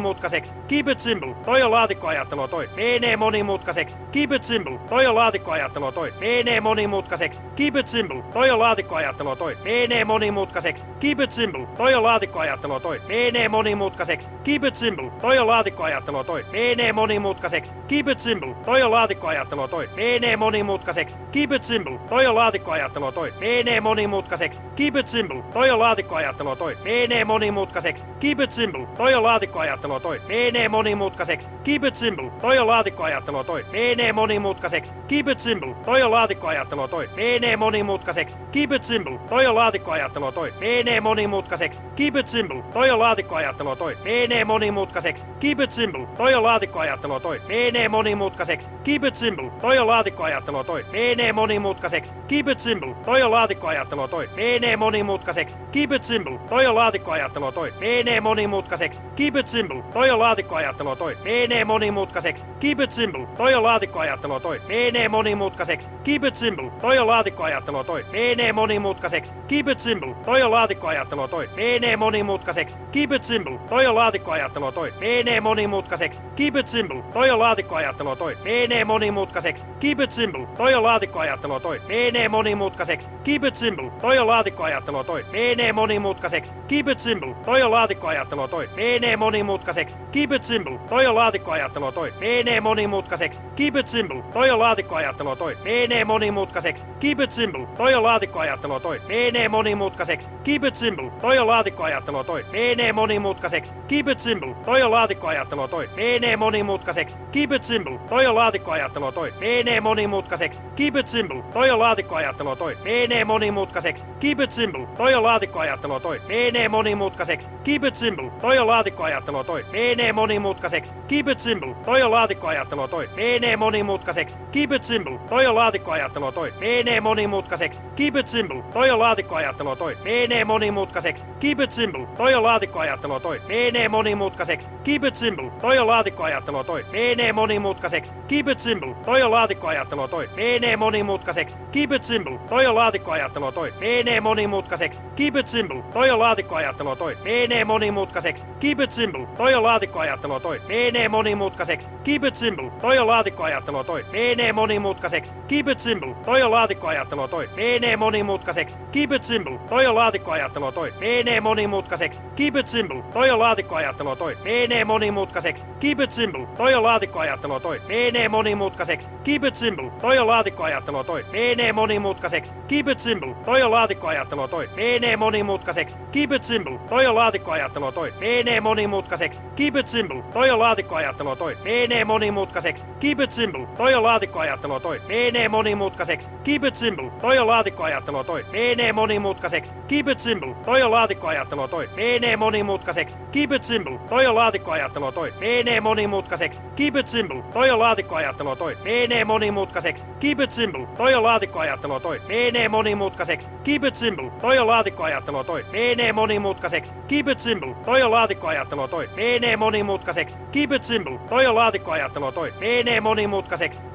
monimutkaiseksi, keep it simple, toi on laatikkoajattelua toi, menee monimutkaiseksi, keep it simple, toi on laatikkoajattelua toi, menee monimutkaiseksi, keep it simple, toi on laatikkoajattelua toi, menee monimutkaiseksi, keep it simple, toi on laatikkoajattelua toi, menee monimutkaiseksi, keep it simple, toi on laatikkoajattelua toi, menee monimutkaiseksi, keep it simple, toi on laatikkoajattelua toi, menee monimutkaiseksi, keep it simple, toi on laatikkoajattelua toi, menee monimutkaiseksi, keep it simple, toi on laatikkoajattelua toi, menee monimutkaiseksi, keep it simple, toi on laatikkoajattelua toi, menee monimutkaiseksi, keep it simple, toi on laatikkoajattelua toi, menee monimutkaiseksi, keep it simple, toi on laatikkoajattelua toi, menee monimutkaiseksi, keep it simple, toi on laatikkoajattelua toi, menee monimutkaiseksi, keep it simple, toi on laatikkoajattelua toi, menee monimutkaiseksi, keep it simple, toi on laatikkoajattelua toi, menee monimutkaiseksi, keep it simple, toi on laatikkoajattelua toi, menee monimutkaiseksi, keep it simple, toi on laatikkoajattelua toi, menee monimutkaiseksi, keep it simple, toi on laatikkoajattelua toi, menee monimutkaiseksi, keep it simple, toi on laatikkoajattelua toi, menee monimutkaiseksi, keep it simple, toi on laatikkoajattelua toi, menee monimutkaiseksi, keep it simple, toi on laatikkoajattelua toi, menee monimutkaiseksi, keep it simple, toi on laatikkoajattelua toi, menee monimutkaiseksi, keep it simple, toi on laatikkoajattelua toi, menee monimutkaiseksi, keep it simple, toi on laatikkoajattelua toi, menee monimutkaiseksi, keep it simple, toi on laatikkoajattelua toi, menee monimutkaiseksi, keep it simple, toi on laatikkoajattelua toi, menee monimutkaiseksi, keep it simple, toi on laatikkoajattelua toi, menee monimutkaiseksi, keep it simple, toi on laatikkoajattelua toi, menee monimutkaiseksi, keep it simple, toi on laatikkoajattelua toi, menee monimutkaiseksi, keep it simple, toi on laatikkoajattelua toi, menee monimutkaiseksi, keep it simple, toi on laatikkoajattelua toi, menee monimutkaiseksi, keep it simple, toi on laatikkoajattelua toi, menee monimutkaiseksi, keep it simple, toi on laatikkoajattelua toi, menee monimutkaiseksi, keep it simple, toi on laatikkoajattelua toi, menee monimutkaiseksi, keep it simple, toi on laatikkoajattelua toi, menee monimutkaiseksi, keep it simple, toi on laatikkoajattelua toi, menee monimutkaiseksi, keep it simple, toi on laatikkoajattelua toi, menee monimutkaiseksi, keep it simple, toi on laatikkoajattelua toi, menee monimutkaiseksi, keep it simple, toi on laatikkoajattelua toi, menee monimutkaiseksi, keep it simple, toi on laatikkoajattelua toi, menee monimutkaiseksi, keep it simple, toi on laatikkoajattelua toi, menee monimutkaiseksi, keep it simple, toi on laatikkoajattelua toi, menee monimutkaiseksi, keep it simple, toi on laatikkoajattelua toi, menee monimutkaiseksi, keep it simple, toi on laatikkoajattelua toi, menee monimutkaiseksi, keep it simple, toi on laatikkoajattelua toi, menee monimutkaiseksi, keep it simple, toi on laatikkoajattelua toi, menee monimutkaiseksi, keep it simple, toi on laatikkoajattelua toi, menee monimutkaiseksi, keep it simple, toi on laatikkoajattelua toi, menee monimutkaiseksi, keep it simple, toi on laatikkoajattelua toi, menee monimutkaiseksi, keep it simple, toi on laatikkoajattelua toi, menee monimutkaiseksi, keep it simple, toi on laatikkoajattelua toi, menee monimutkaiseksi, keep it simple, toi on laatikkoajattelua toi, menee monimutkaiseksi, keep it simple, toi on laatikkoajattelua toi, menee monimutkaiseksi, keep it simple, toi on laatikkoajattelua toi, menee monimutkaiseksi, keep it simple, toi on laatikkoajattelua toi, menee monimutkaiseksi, keep it simple, toi on laatikkoajattelua toi, menee monimutkaiseksi, keep it simple, toi on laatikkoajattelua toi, menee monimutkaiseksi, keep it simple, toi on laatikkoajattelua toi, menee monimutkaiseksi, keep it simple, toi on laatikkoajattelua toi, menee monimutkaiseksi, keep it simple, toi on laatikkoajattelua toi, menee monimutkaiseksi, keep it simple, toi on laatikkoajattelua toi, menee monimutkaiseksi, keep it simple, toi on laatikkoajattelua toi, menee monimutkaiseksi, keep it simple, toi on laatikkoajattelua toi, menee monimutkaiseksi, keep it simple, toi on laatikkoajattelua toi, menee monimutkaiseksi, keep it simple, toi on laatikkoajattelua toi, menee monimutkaiseksi, keep it simple, toi on laatikkoajattelua toi, menee monimutkaiseksi,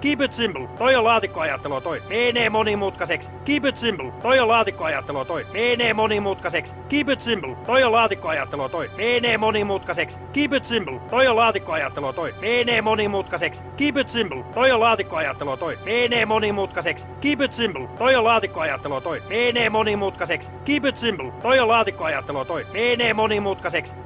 keep it simple, toi on laatikkoajattelua toi, menee monimutkaiseksi, keep it simple, toi on laatikkoajattelua toi, menee monimutkaiseksi, keep it simple, toi on laatikkoajattelua toi, menee monimutkaiseksi, keep it simple, toi on laatikkoajattelua toi, menee monimutkaiseksi, keep it simple, toi on laatikkoajattelua toi, menee monimutkaiseksi, keep it simple, toi on laatikkoajattelua toi, menee monimutkaiseksi, keep it simple, toi on laatikkoajattelua toi, menee monimutkaiseksi,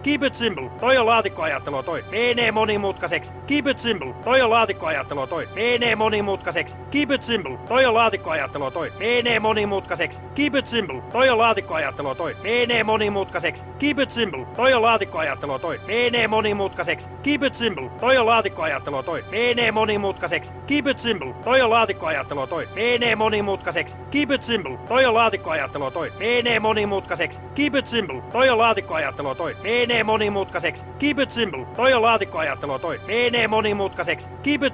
keep it simple, toi on laatikkoajattelua toi, menee monimutkaiseksi, keep it simple, toi on laatikkoajattelua toi, menee monimutkaiseksi, keep it simple, toi on laatikkoajattelua toi, menee monimutkaiseksi, keep it simple, toi on laatikkoajattelua toi, menee monimutkaiseksi, keep it simple, toi on laatikkoajattelua toi, menee monimutkaiseksi, keep it simple, toi on laatikkoajattelua toi, menee monimutkaiseksi, keep it simple, toi on laatikkoajattelua toi, menee monimutkaiseksi, keep it simple, toi on laatikkoajattelua toi, menee monimutkaiseksi, keep it simple, toi on laatikkoajattelua toi, menee monimutkaiseksi, keep it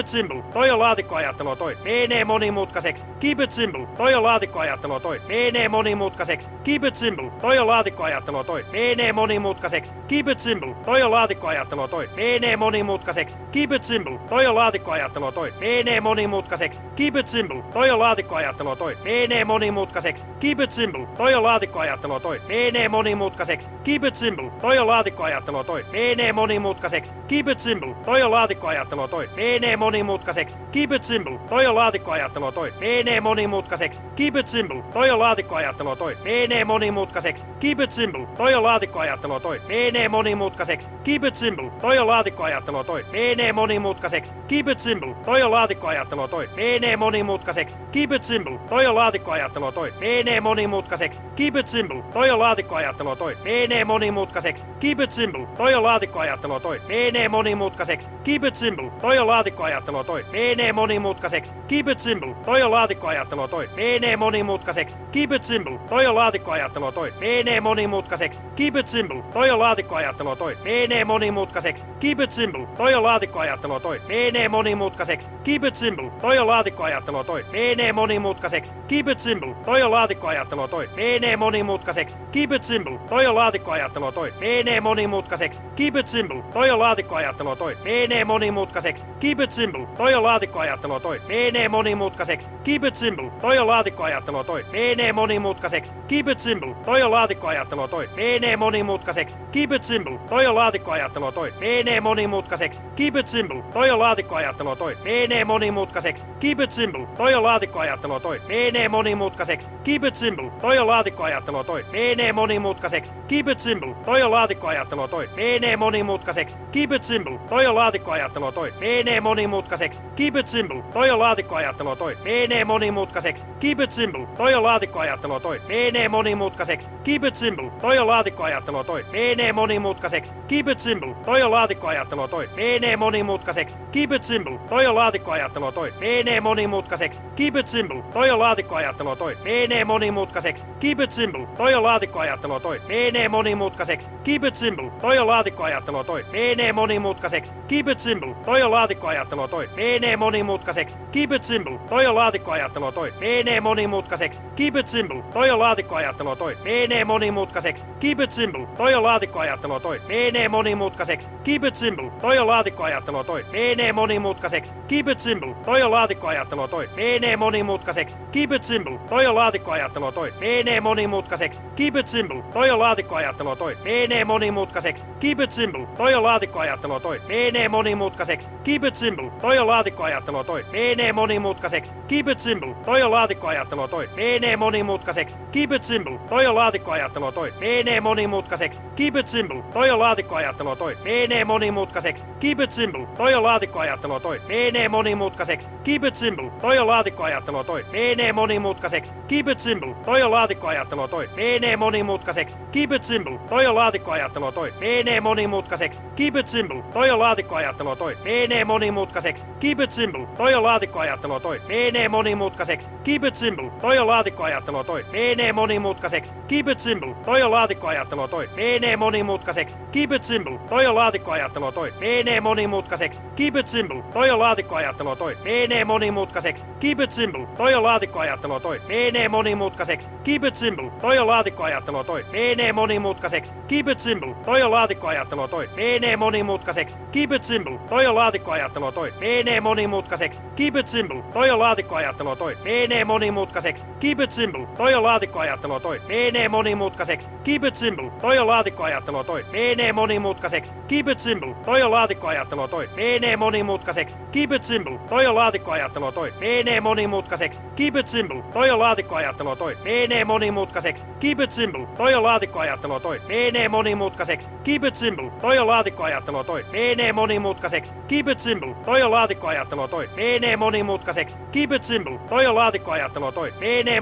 simple, toi on laatikkoajattelua toi, menee monimutkaiseksi, keep it simple, toi on laatikkoajattelua toi, menee monimutkaiseksi, keep it simple, toi on laatikkoajattelua toi, menee monimutkaiseksi, keep it simple, toi on laatikkoajattelua toi, menee monimutkaiseksi, keep it simple, toi on laatikkoajattelua toi, menee monimutkaiseksi, keep it simple, toi on laatikkoajattelua toi, menee monimutkaiseksi, keep it simple, toi on laatikkoajattelua toi, menee monimutkaiseksi, keep it simple, toi on laatikkoajattelua toi, menee monimutkaiseksi, keep it simple, toi on laatikkoajattelua toi, menee monimutkaiseksi, keep it simple, toi on laatikkoajattelua toi, menee monimutkaiseksi, keep it simple, toi on laatikkoajattelua toi, menee monimutkaiseksi, keep it simple, toi on laatikkoajattelua toi, menee monimutkaiseksi, keep it simple, toi on laatikkoajattelua toi, menee monimutkaiseksi, keep it simple, toi on laatikkoajattelua toi, menee monimutkaiseksi, keep it simple, toi on laatikkoajattelua toi, menee monimutkaiseksi, keep it simple, toi on laatikkoajattelua toi, menee monimutkaiseksi, keep it simple, toi on laatikkoajattelua toi, menee monimutkaiseksi, keep it simple, toi on laatikkoajattelua toi, menee monimutkaiseksi, keep it simple, toi on laatikkoajattelua toi, menee monimutkaiseksi, keep it simple, toi on laatikkoajattelua toi, menee monimutkaiseksi, keep it simple, toi on laatikkoajattelua toi, menee monimutkaiseksi, keep it simple, toi on laatikkoajattelua toi, menee monimutkaiseksi, keep it simple, toi on laatikkoajattelua toi, menee monimutkaiseksi, keep it simple, toi on laatikkoajattelua toi, menee monimutkaiseksi, keep it simple, toi on laatikkoajattelua toi, menee monimutkaiseksi, keep it simple, toi on laatikkoajattelua toi, menee monimutkaiseksi, keep it simple, toi on laatikkoajattelua toi, menee monimutkaiseksi, keep it simple, toi on laatikkoajattelua toi, menee monimutkaiseksi, keep it simple, toi on laatikkoajattelua toi, menee monimutkaiseksi, keep it simple, toi on laatikkoajattelua toi, menee monimutkaiseksi, keep it simple, toi on laatikkoajattelua toi, menee monimutkaiseksi, keep it simple, toi on laatikkoajattelua toi, menee monimutkaiseksi, keep it simple, toi on laatikkoajattelua toi, menee monimutkaiseksi, keep it simple, toi on laatikkoajattelua toi, menee monimutkaiseksi, keep it simple, toi on laatikkoajattelua toi, menee monimutkaiseksi, keep it simple, toi on laatikkoajattelua toi, menee monimutkaiseksi, keep it simple, toi on laatikkoajattelua toi, menee monimutkaiseksi, keep it simple, toi on laatikkoajattelua toi, menee monimutkaiseksi, keep it simple, toi on laatikkoajattelua toi, menee monimutkaiseksi, keep it simple, toi on laatikkoajattelua toi, menee monimutkaiseksi, keep it simple, toi on laatikkoajattelua toi, menee monimutkaiseksi, keep it simple, toi on laatikkoajattelua toi, menee monimutkaiseksi, keep it simple, toi on laatikkoajattelua toi, menee monimutkaiseksi, keep it simple, toi on laatikkoajattelua toi, menee monimutkaiseksi, keep it simple, toi on laatikkoajattelua toi, menee monimutkaiseksi, keep it simple, toi on laatikkoajattelua toi, menee monimutkaiseksi, keep it simple, toi on laatikkoajattelua toi, menee monimutkaiseksi, keep it simple, toi on laatikkoajattelua toi, menee monimutkaiseksi, keep it simple, toi on laatikkoajattelua toi, menee monimutkaiseksi, keep it simple, toi on laatikkoajattelua toi, menee monimutkaiseksi, keep it simple, toi on laatikkoajattelua toi, menee monimutkaiseksi, keep it simple, toi on laatikkoajattelua toi, menee monimutkaiseksi, keep it simple, toi on laatikkoajattelua toi, menee monimutkaiseksi, keep it simple, toi on laatikkoajattelua toi, menee monimutkaiseksi, keep it simple, toi on laatikkoajattelua toi, menee monimutkaiseksi, keep it simple, toi on laatikkoajattelua toi, menee monimutkaiseksi, keep it simple, toi on laatikkoajattelua toi, menee monimutkaiseksi, keep it simple, toi on laatikkoajattelua toi, menee monimutkaiseksi, keep it simple, toi on laatikkoajattelua toi, menee monimutkaiseksi, keep it simple, toi on laatikkoajattelua toi, menee monimutkaiseksi, keep it simple, toi on laatikkoajattelua toi, menee monimutkaiseksi, keep it simple, toi on laatikkoajattelua toi, menee monimutkaiseksi, keep it simple, toi on laatikkoajattelua toi, menee monimutkaiseksi, keep it simple, toi on laatikkoajattelua toi, menee monimutkaiseksi, keep it simple, toi on laatikkoajattelua toi, menee monimutkaiseksi, keep it simple, toi on laatikkoajattelua toi, menee monimutkaiseksi, keep it simple, toi on laatikkoajattelua toi, menee monimutkaiseksi, keep it simple, toi on laatikkoajattelua toi, menee monimutkaiseksi, keep it simple, toi on laatikkoajattelua toi, menee monimutkaiseksi, keep it simple, toi on laatikkoajattelua toi, menee monimutkaiseksi, keep it simple, toi on laatikkoajattelua toi, menee monimutkaiseksi, keep it simple, toi on laatikkoajattelua toi, menee monimutkaiseksi, keep it simple, toi on laatikkoajattelua toi, menee monimutkaiseksi, keep it simple, toi on laatikkoajattelua toi, menee monimutkaiseksi, keep it simple, toi on laatikkoajattelua toi, menee monimutkaiseksi, keep it simple, toi on laatikkoajattelua toi, menee monimutkaiseksi, keep it simple, toi on laatikkoajattelua toi, menee monimutkaiseksi, keep it simple, toi on laatikkoajattelua toi, menee monimutkaiseksi, keep it simple, toi on laatikkoajattelua toi, menee monimutkaiseksi, keep it simple, toi on laatikkoajattelua toi, menee monimutkaiseksi, keep it simple, toi on laatikkoajattelua toi, menee monimutkaiseksi, keep it simple, toi on laatikkoajattelua toi, menee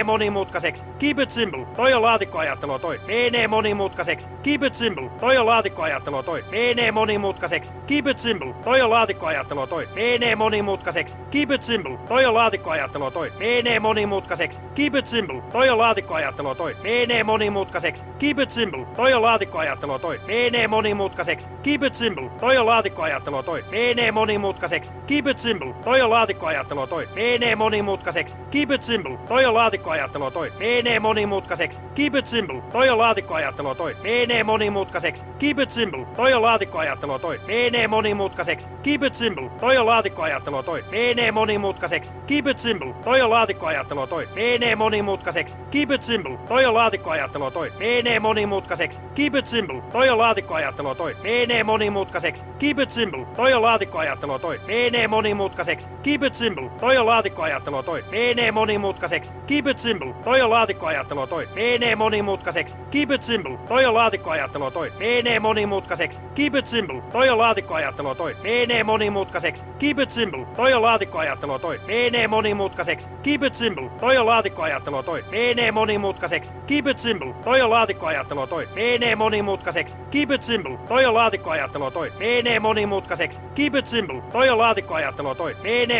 monimutkaiseksi, keep it simple, toi on laatikkoajattelua toi, menee monimutkaiseksi, keep it simple, toi on laatikkoajattelua toi, menee monimutkaiseksi, keep it simple, toi on laatikkoajattelua toi, menee monimutkaiseksi, keep it simple, toi on laatikkoajattelua toi, menee monimutkaiseksi, keep it simple, toi on laatikkoajattelua toi, menee monimutkaiseksi, keep it simple, toi on laatikkoajattelua toi, menee monimutkaiseksi, keep it simple, toi on laatikkoajattelua toi, menee monimutkaiseksi, keep it simple, toi on laatikkoajattelua toi, menee monimutkaiseksi, keep it simple, toi on laatikkoajattelua toi, menee monimutkaiseksi, keep it simple, toi on laatikkoajattelua toi, menee monimutkaiseksi, keep it simple, toi on laatikkoajattelua toi, menee monimutkaiseksi, keep it simple, toi on laatikkoajattelua toi, menee monimutkaiseksi, keep it simple, toi on laatikkoajattelua toi, menee monimutkaiseksi, keep it simple, toi on laatikkoajattelua toi, menee monimutkaiseksi, keep it simple, toi on laatikkoajattelua toi, menee monimutkaiseksi, keep it simple, toi on laatikkoajattelua toi, menee monimutkaiseksi, keep it simple, toi on laatikkoajattelua toi, menee monimutkaiseksi, keep it simple, toi on laatikkoajattelua toi, menee monimutkaiseksi, keep it simple, toi on laatikkoajattelua toi, menee monimutkaiseksi, monimutkaiseksi. Keep it simple. Toi on laatikkoajattelua toi. Menee monimutkaiseksi. Keep it simple. Toi on laatikkoajattelua toi. Menee monimutkaiseksi. Keep it simple. Toi on laatikkoajattelua toi. Menee monimutkaiseksi. Keep it simple. Toi on laatikkoajattelua toi. Menee